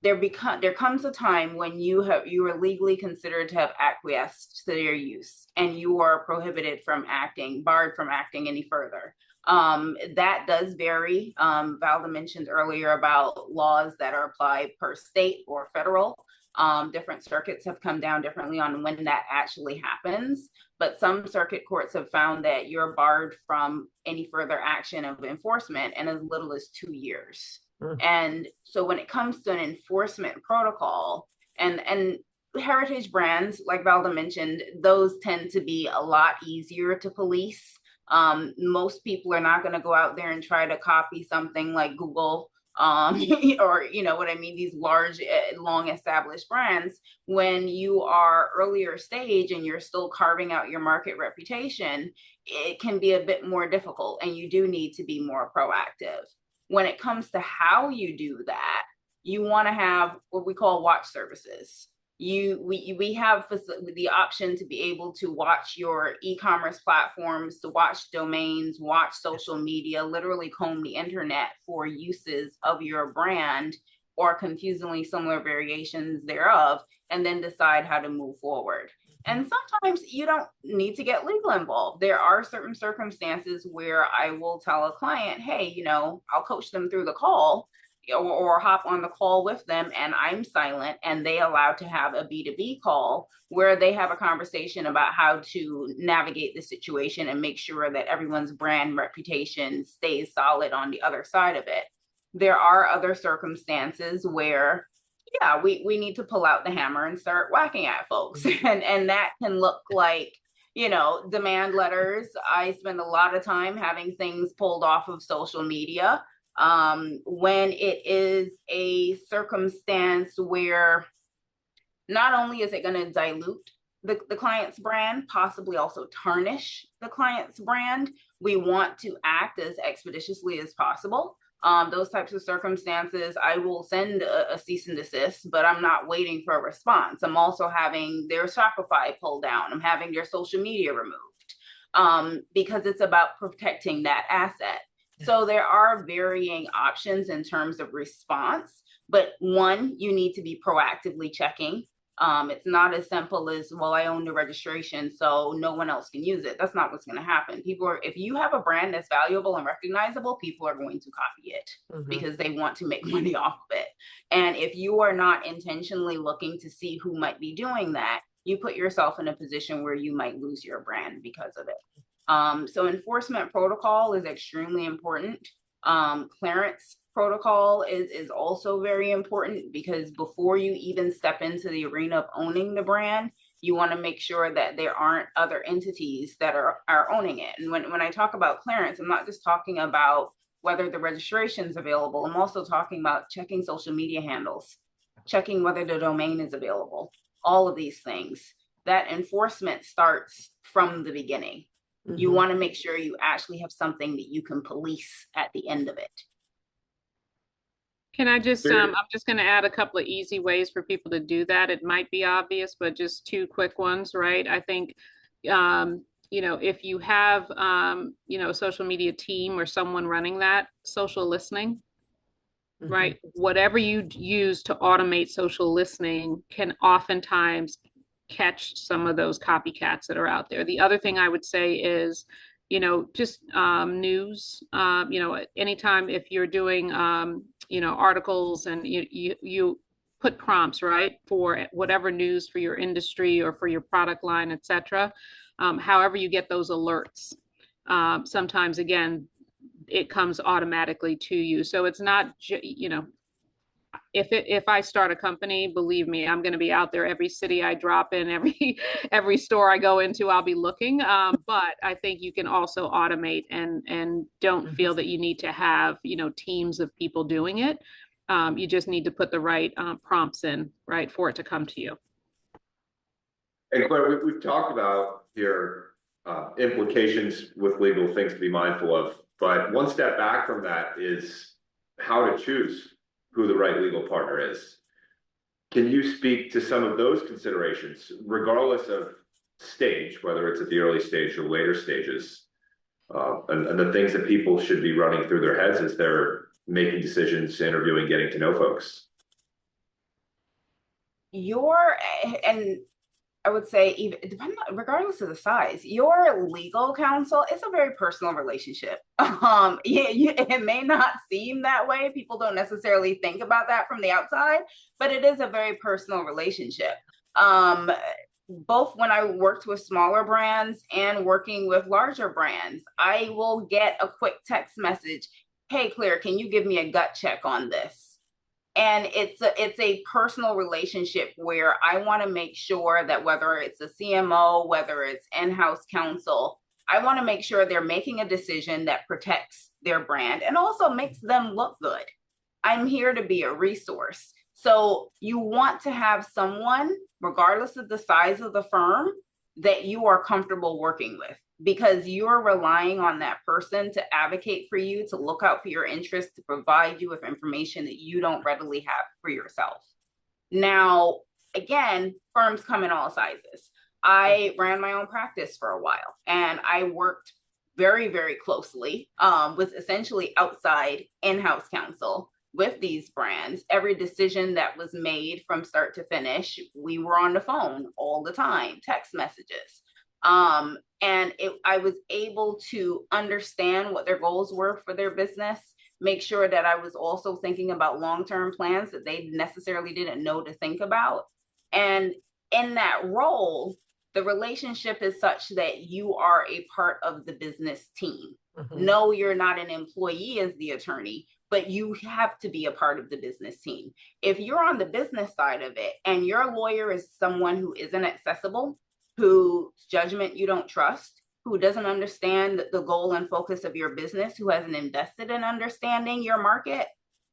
there comes a time when you are legally considered to have acquiesced to their use, and you are prohibited from acting, barred from acting any further. That does vary. Valda mentioned earlier about laws that are applied per state or federal. Different circuits have come down differently on when that actually happens, but some circuit courts have found that you're barred from any further action of enforcement in as little as 2 years. And so when it comes to an enforcement protocol, and heritage brands, like Valda mentioned, those tend to be a lot easier to police. Most people are not going to go out there and try to copy something like Google, or you know what I mean, these large, long established brands. When you are earlier stage and you're still carving out your market reputation, it can be a bit more difficult, and you do need to be more proactive. When it comes to how you do that, you want to have what we call watch services. We have the option to be able to watch your e-commerce platforms, to watch domains, watch social media, literally comb the internet for uses of your brand or confusingly similar variations thereof, and then decide how to move forward. And sometimes you don't need to get legal involved. There are certain circumstances where I will tell a client, hey, you know, I'll coach them through the call, or hop on the call with them and I'm silent, and they allowed to have a B2B call where they have a conversation about how to navigate the situation and make sure that everyone's brand reputation stays solid on the other side of it. There are other circumstances where, yeah, we need to pull out the hammer and start whacking at folks. And that can look like, you know, demand letters. I spend a lot of time having things pulled off of social media. When it is a circumstance where not only is it going to dilute the client's brand, possibly also tarnish the client's brand, we want to act as expeditiously as possible. Those types of circumstances, I will send a cease and desist, but I'm not waiting for a response. I'm also having their Shopify pulled down. I'm having their social media removed, because it's about protecting that asset. So there are varying options in terms of response, but one, you need to be proactively checking. It's not as simple as, well, I own the registration, so no one else can use it. That's not what's going to happen. If you have a brand that's valuable and recognizable, people are going to copy it because they want to make money off of it. And if you are not intentionally looking to see who might be doing that, you put yourself in a position where you might lose your brand because of it. So enforcement protocol is extremely important. Clearance protocol is also very important, because before you even step into the arena of owning the brand, you want to make sure that there aren't other entities that are owning it. And when I talk about clearance, I'm not just talking about whether the registration is available. I'm also talking about checking social media handles, checking whether the domain is available, all of these things. That enforcement starts from the beginning. You want to make sure you actually have something that you can police at the end of it. Can I just, I'm just going to add a couple of easy ways for people to do that. It might be obvious, but just two quick ones, right? I think, you know, if you have, you know, a social media team or someone running that, social listening, right? Whatever you use to automate social listening can oftentimes catch some of those copycats that are out there. The other thing I would say is, you know, just news, you know, anytime if you're doing, you know, articles and you put prompts, right, for whatever news for your industry or for your product line, etc. However you get those alerts, sometimes, again, it comes automatically to you. So it's not, you know, if I start a company, believe me, I'm going to be out there every city I drop in, every store I go into, I'll be looking. But I think you can also automate and don't feel that you need to have, you know, teams of people doing it. You just need to put the right prompts in, right, for it to come to you. And Claire, we've talked about here implications with legal things to be mindful of, but one step back from that is how to choose who the right legal partner is. Can you speak to some of those considerations, regardless of stage, whether it's at the early stage or later stages, and the things that people should be running through their heads as they're making decisions, interviewing, getting to know folks? And I would say, even regardless of the size, your legal counsel, it's a very personal relationship. It may not seem that way. People don't necessarily think about that from the outside, but it is a very personal relationship. Both when I worked with smaller brands and working with larger brands, I will get a quick text message. Hey, Claire, can you give me a gut check on this? And it's a personal relationship where I want to make sure that whether it's a CMO, whether it's in-house counsel, I want to make sure they're making a decision that protects their brand and also makes them look good. I'm here to be a resource. So you want to have someone, regardless of the size of the firm, that you are comfortable working with, because you're relying on that person to advocate for you, to look out for your interests, to provide you with information that you don't readily have for yourself. Now, again, firms come in all sizes. I ran my own practice for a while, and I worked very, very closely with essentially outside in-house counsel with these brands. Every decision that was made from start to finish, we were on the phone all the time, text messages. I was able to understand what their goals were for their business, make sure that I was also thinking about long-term plans that they necessarily didn't know to think about. And in that role, the relationship is such that you are a part of the business team. Mm-hmm. No, you're not an employee as the attorney, but you have to be a part of the business team. If you're on the business side of it and your lawyer is someone who isn't accessible, whose judgment you don't trust, who doesn't understand the goal and focus of your business, who hasn't invested in understanding your market,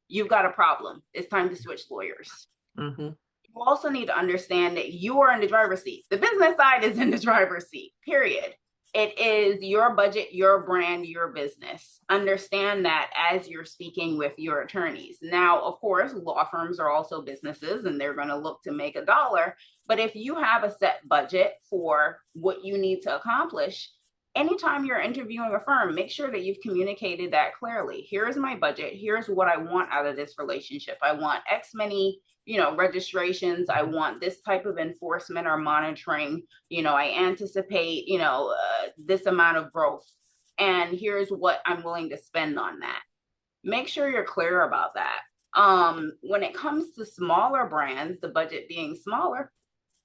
you've got a problem. It's time to switch lawyers. Mm-hmm. You also need to understand that you are in the driver's seat. The business side is in the driver's seat, period. It is your budget, your brand, your business. Understand that as you're speaking with your attorneys. Now, of course, law firms are also businesses and they're going to look to make a dollar. But if you have a set budget for what you need to accomplish, anytime you're interviewing a firm, make sure that you've communicated that clearly. Here's my budget. Here's what I want out of this relationship. I want X many registrations. I want this type of enforcement or monitoring. I anticipate, this amount of growth. And here's what I'm willing to spend on that. Make sure you're clear about that. When it comes to smaller brands, the budget being smaller,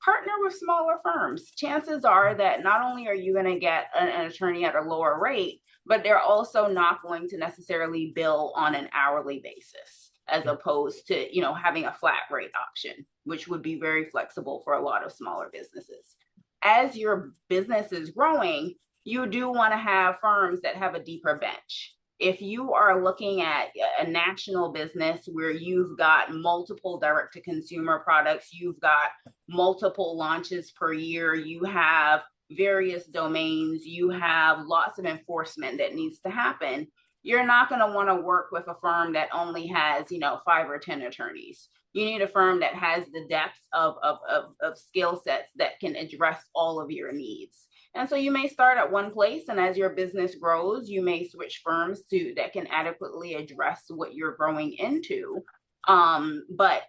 partner with smaller firms. Chances are that not only are you going to get an attorney at a lower rate, but they're also not going to necessarily bill on an hourly basis, as opposed to, having a flat rate option, which would be very flexible for a lot of smaller businesses. As your business is growing, you do want to have firms that have a deeper bench. If you are looking at a national business where you've got multiple direct-to-consumer products, you've got multiple launches per year, you have various domains, you have lots of enforcement that needs to happen, you're not going to want to work with a firm that only has, 5 or 10 attorneys. You need a firm that has the depth of skill sets that can address all of your needs. And so you may start at one place, and as your business grows, you may switch firms that can adequately address what you're growing into. But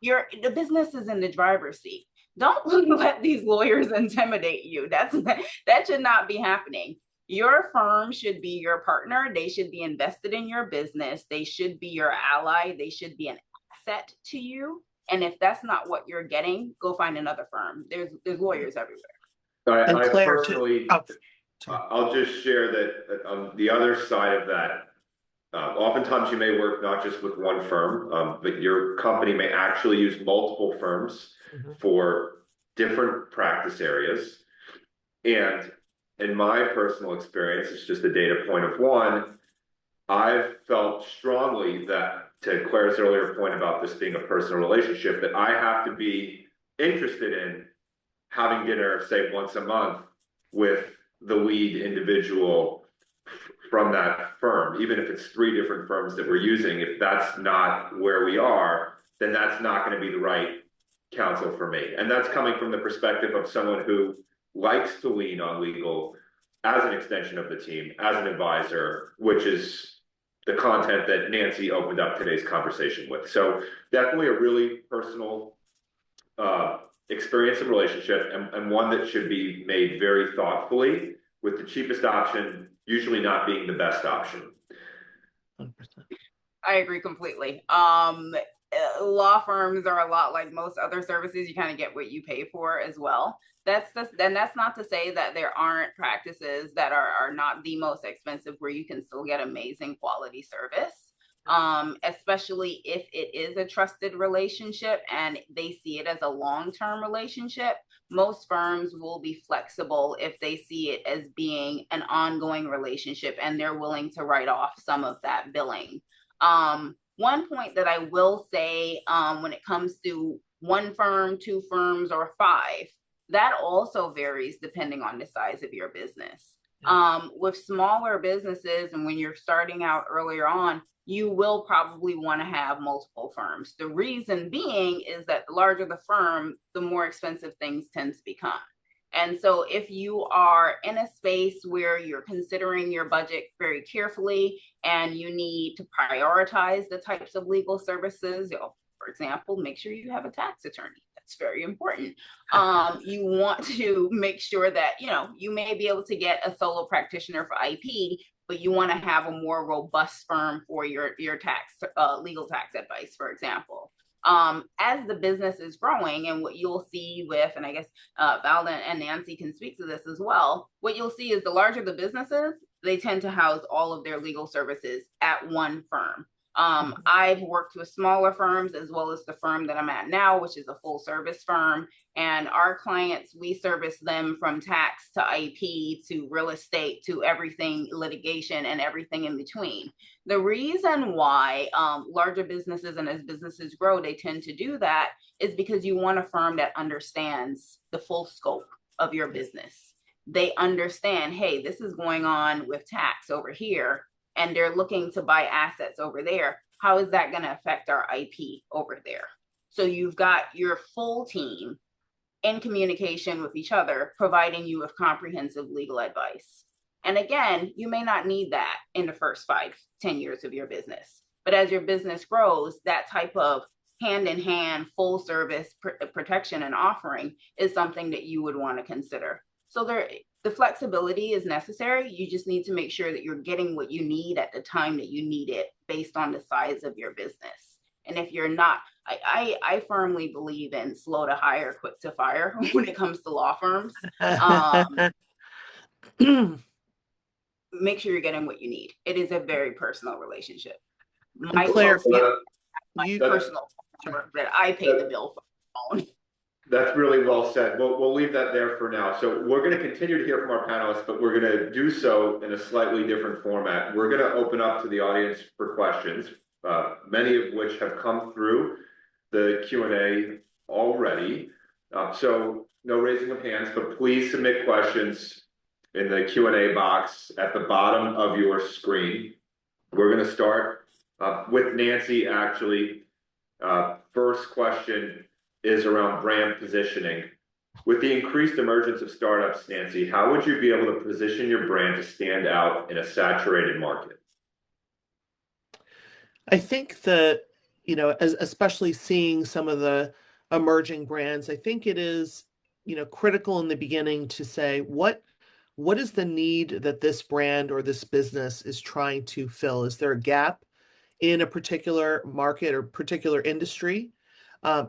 the business is in the driver's seat. Don't let these lawyers intimidate you. That should not be happening. Your firm should be your partner. They should be invested in your business. They should be your ally. They should be an asset to you. And if that's not what you're getting, go find another firm. There's lawyers everywhere. I personally, I'll just share that on the other side of that, oftentimes you may work not just with one firm, but your company may actually use multiple firms for different practice areas. And in my personal experience, it's just a data point of one, I've felt strongly that, to Claire's earlier point about this being a personal relationship, that I have to be interested in having dinner, say, once a month with the lead individual from that firm, even if it's 3 different firms that we're using. If that's not where we are, then that's not going to be the right counsel for me. And that's coming from the perspective of someone who likes to lean on legal as an extension of the team, as an advisor, which is the content that Nancy opened up today's conversation with. So definitely a really personal experience and relationship, and one that should be made very thoughtfully, with the cheapest option usually not being the best option. 100%. I agree completely. Law firms are a lot like most other services. You kind of get what you pay for as well. That's not to say that there aren't practices that are not the most expensive where you can still get amazing quality service. Especially if it is a trusted relationship and they see it as a long-term relationship. Most firms will be flexible if they see it as being an ongoing relationship and they're willing to write off some of that billing. One point that I will say, when it comes to one firm, two firms, or five, that also varies depending on the size of your business. With smaller businesses, and when you're starting out earlier on, you will probably want to have multiple firms. The reason being is that the larger the firm, the more expensive things tend to become. And so if you are in a space where you're considering your budget very carefully and you need to prioritize the types of legal services, for example, make sure you have a tax attorney. That's very important. You want to make sure that, you may be able to get a solo practitioner for IP, but you want to have a more robust firm for your tax, legal tax advice, for example. As the business is growing, and what you'll see with, and I guess Valda and Nancy can speak to this as well, what you'll see is the larger the businesses, they tend to house all of their legal services at one firm. I've worked with smaller firms as well as the firm that I'm at now, which is a full service firm. And our clients, we service them from tax to IP to real estate to everything, litigation, and everything in between. The reason why larger businesses, and as businesses grow, they tend to do that is because you want a firm that understands the full scope of your business. They understand, hey, this is going on with tax over here, and they're looking to buy assets over there. How is that going to affect our IP over there? So you've got your full team in communication with each other, providing you with comprehensive legal advice. And again, you may not need that in the first 5-10 years of your business. But as your business grows, that type of hand-in-hand, full service protection and offering is something that you would want to consider. So the flexibility is necessary. You just need to make sure that you're getting what you need at the time that you need it based on the size of your business. And if you're not, I firmly believe in slow to hire, quick to fire when it comes to law firms. Make sure you're getting what you need. It is a very personal relationship. My Claire, personal that I pay the bill for. That's really well said. We'll leave that there for now. So we're going to continue to hear from our panelists, but we're going to do so in a slightly different format. We're going to open up to the audience for questions, many of which have come through the Q&A already. So no raising of hands, but please submit questions in the Q&A box at the bottom of your screen. We're going to start with Nancy, actually. First question is around brand positioning. With the increased emergence of startups, Nancy, how would you be able to position your brand to stand out in a saturated market? I think that, especially seeing some of the emerging brands, I think it is, critical in the beginning to say, what is the need that this brand or this business is trying to fill? Is there a gap in a particular market or particular industry?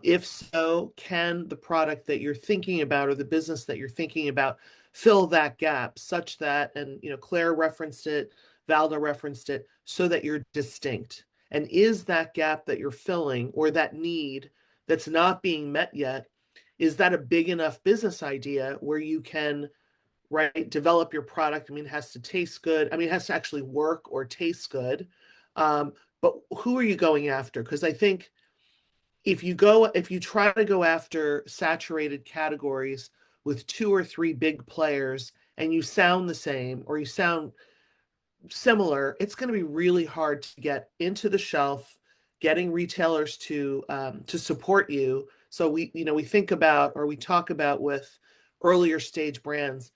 If so, can the product that you're thinking about or the business that you're thinking about fill that gap such that, and Claire referenced it, Valda referenced it, so that you're distinct? And is that gap that you're filling or that need that's not being met yet, is that a big enough business idea where you can, develop your product? I mean, it has to taste good. I mean, it has to actually work or taste good. But who are you going after? Because I think if you try to go after saturated categories with 2 or 3 big players and you sound the same or you sound similar, it's going to be really hard to get into the shelf, getting retailers to support you. So we think about, or we talk about with earlier stage brands,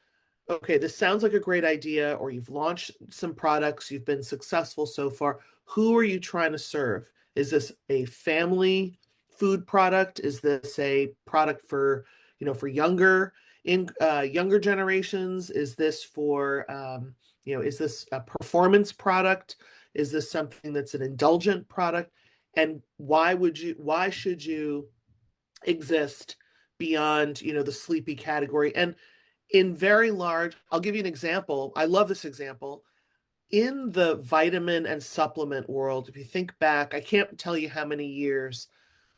okay, this sounds like a great idea, or you've launched some products, you've been successful so far. Who are you trying to serve? Is this a family food product? Is this a product for, for younger generations? Is this for, is this a performance product? Is this something that's an indulgent product? And why should you exist beyond, the sleepy category? And in very large, I'll give you an example. I love this example. In the vitamin and supplement world, if you think back, I can't tell you how many years,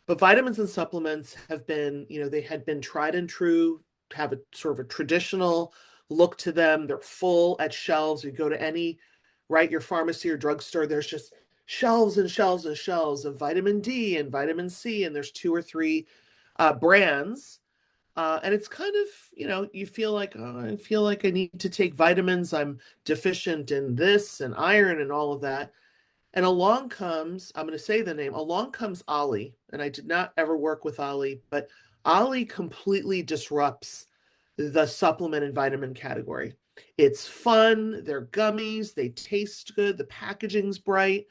but vitamins and supplements have been, they had been tried and true, have a sort of a traditional look to them. They're full at shelves. You go to any, right, your pharmacy or drugstore, there's just shelves and shelves and shelves of vitamin D and vitamin C, and there's 2 or 3 brands. And it's kind of, you feel like, oh, I feel like I need to take vitamins. I'm deficient in this and iron and all of that. And along comes, I'm going to say the name, along comes Ollie. And I did not ever work with Ollie, but Ollie completely disrupts the supplement and vitamin category. It's fun. They're gummies. They taste good. The packaging's bright.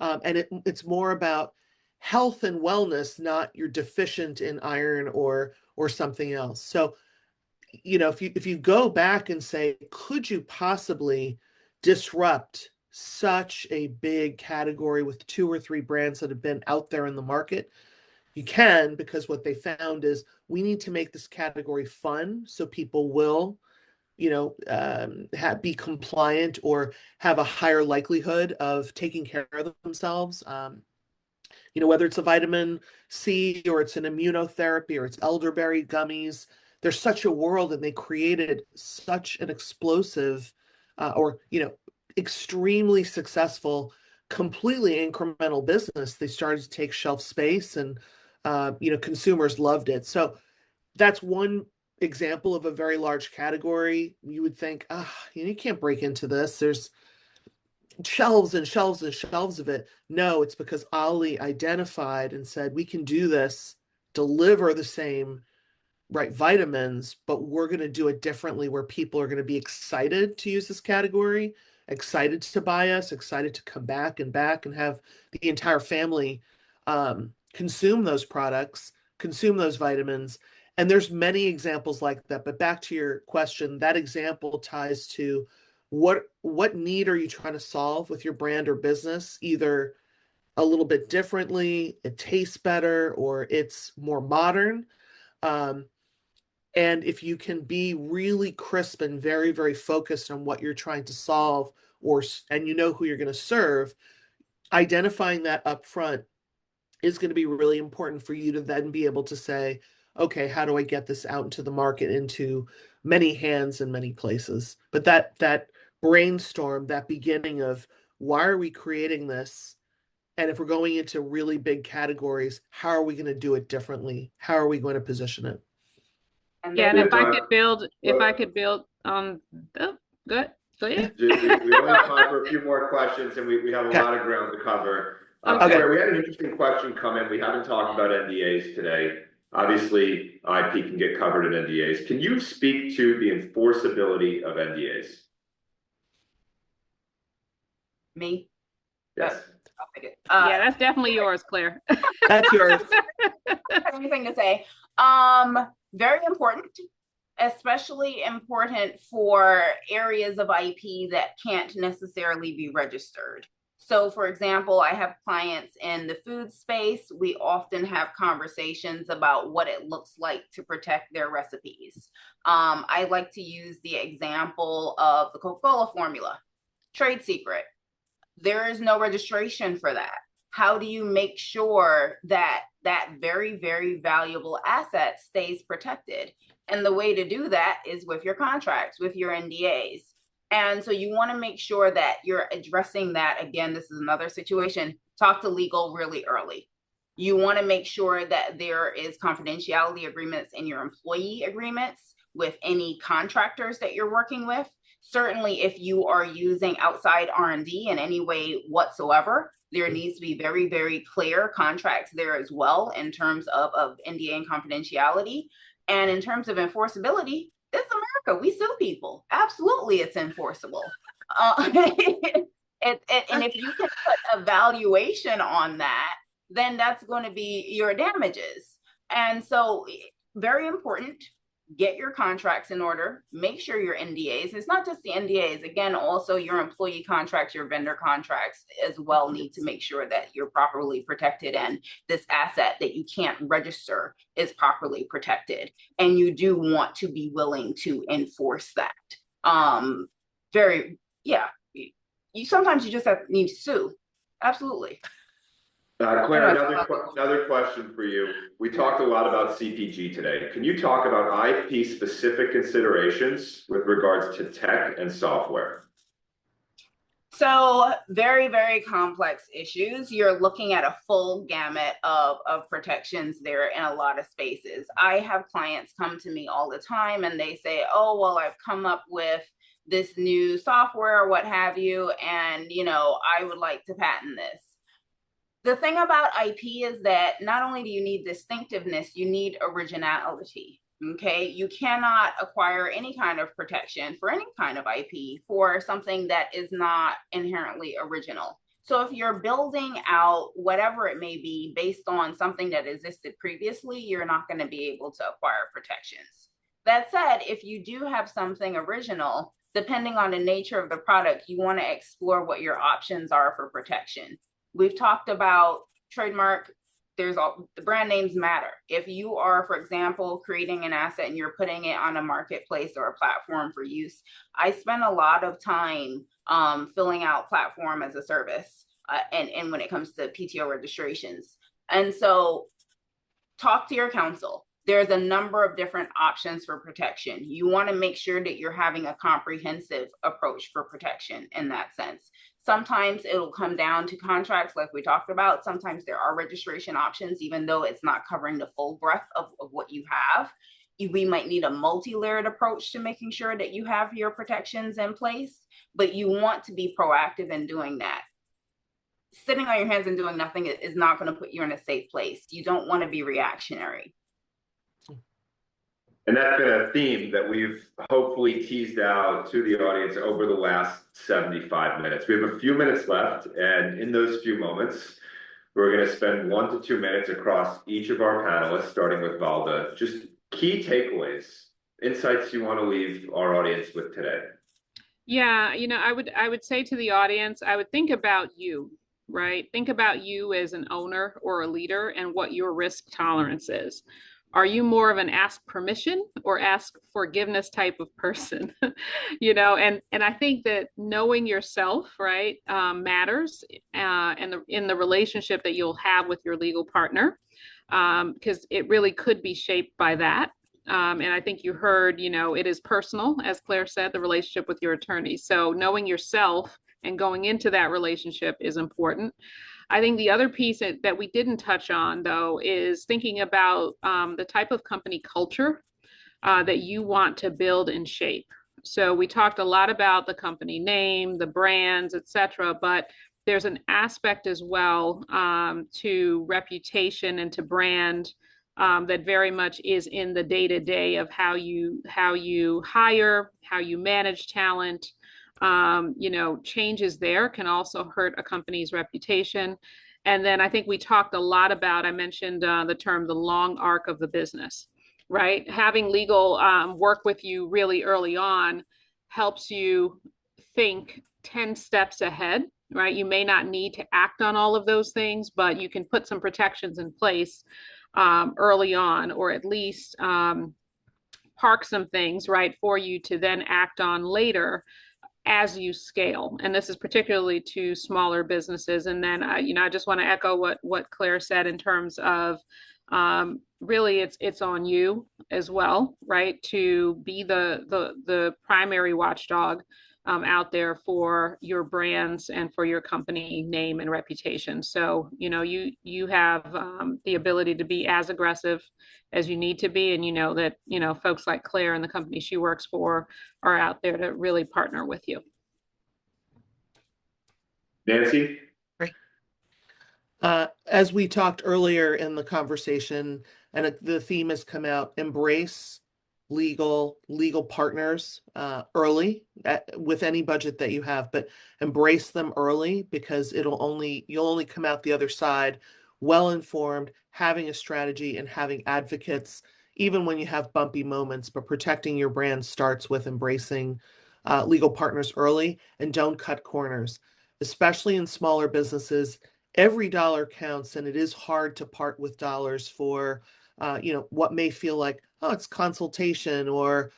And it's more about health and wellness, not you're deficient in iron or something else. So, if you go back and say, could you possibly disrupt such a big category with 2 or 3 brands that have been out there in the market? You can, because what they found is we need to make this category fun so people will, be compliant or have a higher likelihood of taking care of themselves. Whether it's a vitamin C or it's an immunotherapy or it's elderberry gummies, there's such a world, and they created such an explosive extremely successful, completely incremental business. They started to take shelf space, and, consumers loved it. So that's one example of a very large category. You would think, you can't break into this. There's shelves and shelves and shelves of it. No, it's because Ollie identified and said, we can do this, deliver the same vitamins, but we're going to do it differently, where people are going to be excited to use this category, excited to buy us, excited to come back and have the entire family consume those products, consume those vitamins. And there's many examples like that. But back to your question, that example ties to what need are you trying to solve with your brand or business? Either a little bit differently, it tastes better, or it's more modern. And if you can be really crisp and very, very focused on what you're trying to solve, and who you're going to serve, identifying that up front is going to be really important for you to then be able to say, okay, how do I get this out into the market, into many hands and many places? But that brainstorm, that beginning of, why are we creating this? And if we're going into really big categories, how are we going to do it differently? How are we going to position it? And Yeah, and Yeah, if I could build good. So yeah. We only have time for a few more questions, and we have a lot of ground to cover. Okay. We had an interesting question come in. We haven't talked about NDAs today. Obviously, IP can get covered in NDAs. Can you speak to the enforceability of NDAs? Me? Yes. I'll take it. Yeah, that's definitely yours, Claire. That's yours. I have anything to say. Very important, especially important for areas of IP that can't necessarily be registered. So for example, I have clients in the food space. We often have conversations about what it looks like to protect their recipes. I like to use the example of the Coca-Cola formula, trade secret. There is no registration for that. How do you make sure that that very, very valuable asset stays protected? And the way to do that is with your contracts, with your NDAs. And so you want to make sure that you're addressing that. Again, this is another situation. Talk to legal really early. You want to make sure that there is confidentiality agreements in your employee agreements with any contractors that you're working with. Certainly, if you are using outside R&D in any way whatsoever, there needs to be very, very clear contracts there as well in terms of NDA and confidentiality. And in terms of enforceability, it's America. We sue people. Absolutely, it's enforceable. And if you can put a valuation on that, then that's going to be your damages. And so very important, get your contracts in order, make sure your NDAs, it's not just the NDAs, again, also your employee contracts, your vendor contracts as well need to make sure that you're properly protected and this asset that you can't register is properly protected. And you do want to be willing to enforce that. You sometimes you just need to sue. Absolutely. Claire, another question for you. We talked a lot about CPG today. Can you talk about IP-specific considerations with regards to tech and software? So very, very complex issues. You're looking at a full gamut of protections there in a lot of spaces. I have clients come to me all the time and they say, oh, well, I've come up with this new software or what have you, and I would like to patent this. The thing about IP is that not only do you need distinctiveness, you need originality, okay? You cannot acquire any kind of protection for any kind of IP for something that is not inherently original. So if you're building out whatever it may be based on something that existed previously, you're not going to be able to acquire protections. That said, if you do have something original, depending on the nature of the product, you want to explore what your options are for protection. We've talked about trademark. The brand names matter. If you are, for example, creating an asset and you're putting it on a marketplace or a platform for use, I spend a lot of time filling out platform as a service and when it comes to PTO registrations. And so talk to your counsel. There's a number of different options for protection. You want to make sure that you're having a comprehensive approach for protection in that sense. Sometimes it'll come down to contracts like we talked about. Sometimes there are registration options, even though it's not covering the full breadth of what you have. We might need a multi-layered approach to making sure that you have your protections in place, but you want to be proactive in doing that. Sitting on your hands and doing nothing is not going to put you in a safe place. You don't want to be reactionary. And that's been a theme that we've hopefully teased out to the audience over the last 75 minutes. We have a few minutes left, and in those few moments, we're going to spend 1 to 2 minutes across each of our panelists, starting with Valda. Just key takeaways, insights you want to leave our audience with today. Yeah, I would say to the audience, I would think about you, right? Think about you as an owner or a leader and what your risk tolerance is. Are you more of an ask permission or ask forgiveness type of person? And I think that knowing yourself, right, matters and in the relationship that you'll have with your legal partner, because it really could be shaped by that. And I think you heard, it is personal, as Claire said, the relationship with your attorney. So knowing yourself and going into that relationship is important. I think the other piece that we didn't touch on, though, is thinking about the type of company culture that you want to build and shape. So we talked a lot about the company name, the brands, et cetera, but there's an aspect as well to reputation and to brand that very much is in the day-to-day of how you hire, how you manage talent. Changes there can also hurt a company's reputation. And then I think we talked a lot about, I mentioned the term, the long arc of the business, right? Having legal work with you really early on helps you think 10 steps ahead, right? You may not need to act on all of those things, but you can put some protections in place early on, or at least park some things, right, for you to then act on later as you scale. And this is particularly to smaller businesses. And then, I just want to echo what Claire said in terms of really it's on you as well, right, to be the primary watchdog out there for your brands and for your company name and reputation. So, you have the ability to be as aggressive as you need to be. And that, folks like Claire and the company she works for are out there to really partner with you. Nancy? Great. As we talked earlier in the conversation, and the theme has come out, embrace legal partners early with any budget that you have, but embrace them early, because you'll only come out the other side well-informed, having a strategy, and having advocates, even when you have bumpy moments. But protecting your brand starts with embracing legal partners early, and don't cut corners, especially in smaller businesses. Every dollar counts, and it is hard to part with dollars for, what may feel like, oh, it's consultation, or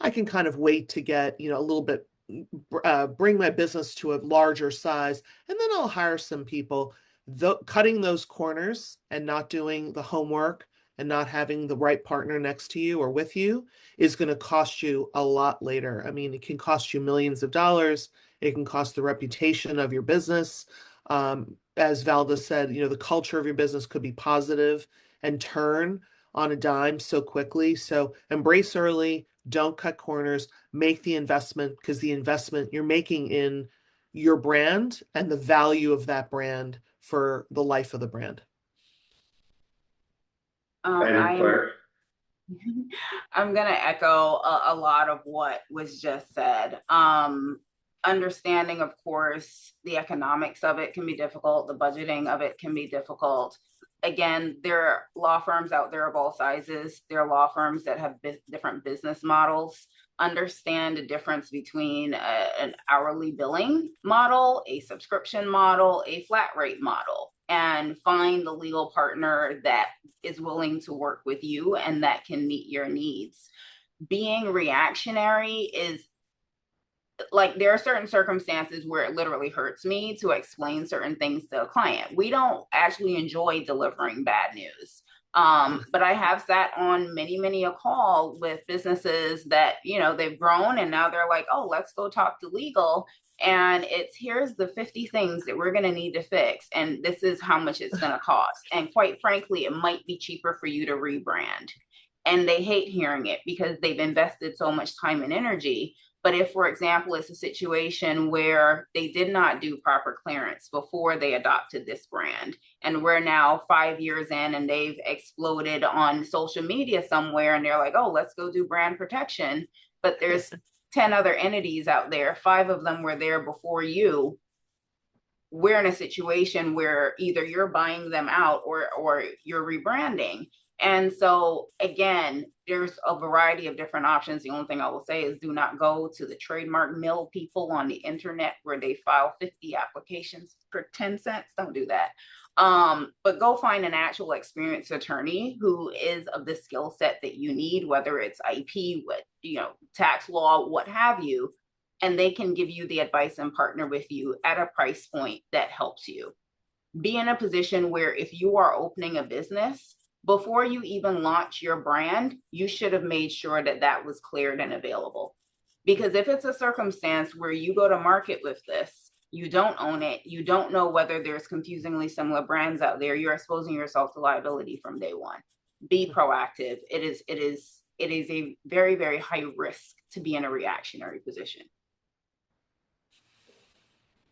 I can kind of wait to get, a little bit, bring my business to a larger size, and then I'll hire some people. Cutting those corners and not doing the homework and not having the right partner next to you or with you is going to cost you a lot later. I mean, it can cost you millions of dollars. It can cost the reputation of your business. As Valda said, the culture of your business could be positive and turn on a dime so quickly. So embrace early, don't cut corners, make the investment, because the investment you're making in your brand and the value of that brand for the life of the brand. Claire? I'm going to echo a lot of what was just said. Understanding, of course, the economics of it can be difficult. The budgeting of it can be difficult. Again, there are law firms out there of all sizes. There are law firms that have different business models. Understand the difference between an hourly billing model, a subscription model, a flat rate model, and find the legal partner that is willing to work with you and that can meet your needs. Being reactionary is, like, there are certain circumstances where it literally hurts me to explain certain things to a client. We don't actually enjoy delivering bad news. But I have sat on many a call with businesses that, they've grown and now they're like, oh, let's go talk to legal. And here's the 50 things that we're going to need to fix. And this is how much it's going to cost. And quite frankly, it might be cheaper for you to rebrand. And they hate hearing it because they've invested so much time and energy. But if, for example, it's a situation where they did not do proper clearance before they adopted this brand, and we're now 5 years in and they've exploded on social media somewhere, and they're like, oh, let's go do brand protection. But there's 10 other entities out there, 5 of them were there before you. We're in a situation where either you're buying them out or you're rebranding. And so, again, there's a variety of different options. The only thing I will say is do not go to the trademark mill people on the internet where they file 50 applications for 10 cents. Don't do that. But go find an actual experienced attorney who is of the skill set that you need, whether it's IP, tax law, what have you, and they can give you the advice and partner with you at a price point that helps you. Be in a position where if you are opening a business, before you even launch your brand, you should have made sure that that was cleared and available. Because if it's a circumstance where you go to market with this, you don't own it, you don't know whether there's confusingly similar brands out there, you're exposing yourself to liability from day one. Be proactive. It is a very, very high risk to be in a reactionary position.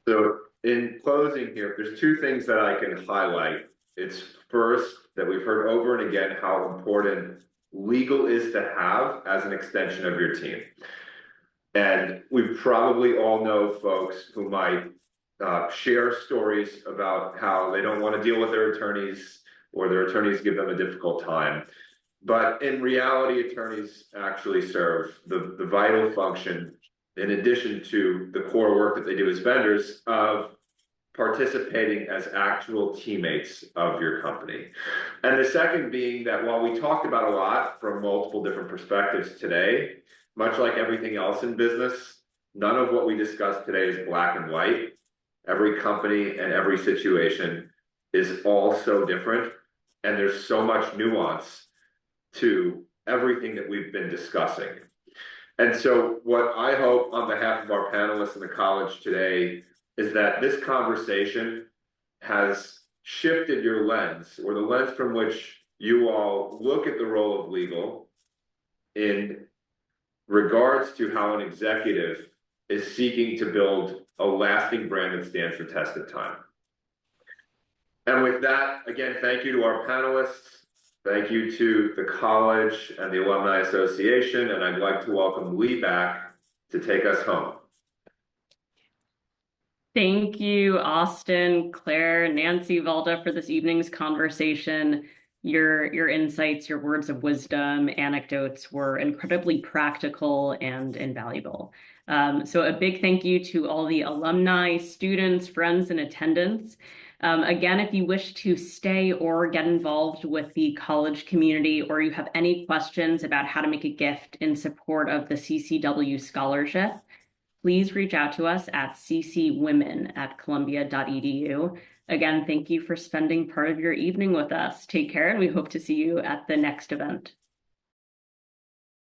So in closing here, there's 2 things that I can highlight. It's first that we've heard over and again how important legal is to have as an extension of your team. And we probably all know folks who might share stories about how they don't want to deal with their attorneys or their attorneys give them a difficult time. But in reality, attorneys actually serve the vital function, in addition to the core work that they do as vendors, of participating as actual teammates of your company. And the second being that while we talked about a lot from multiple different perspectives today, much like everything else in business, none of what we discussed today is black and white. Every company and every situation is all so different, and there's so much nuance to everything that we've been discussing. And so what I hope on behalf of our panelists in the college today is that this conversation has shifted your lens, or the lens from which you all look at the role of legal in regards to how an executive is seeking to build a lasting brand that stands the test of time. And with that, again, thank you to our panelists. Thank you to the college and the Alumni Association, and I'd like to welcome Lee back to take us home. Thank you, Austin, Claire, Nancy, Valda, for this evening's conversation. Your insights, your words of wisdom, anecdotes were incredibly practical and invaluable. So a big thank you to all the alumni, students, friends in attendance. Again, if you wish to stay or get involved with the college community, or you have any questions about how to make a gift in support of the CCW scholarship, please reach out to us at ccwomen@columbia.edu. Again, thank you for spending part of your evening with us. Take care, and we hope to see you at the next event.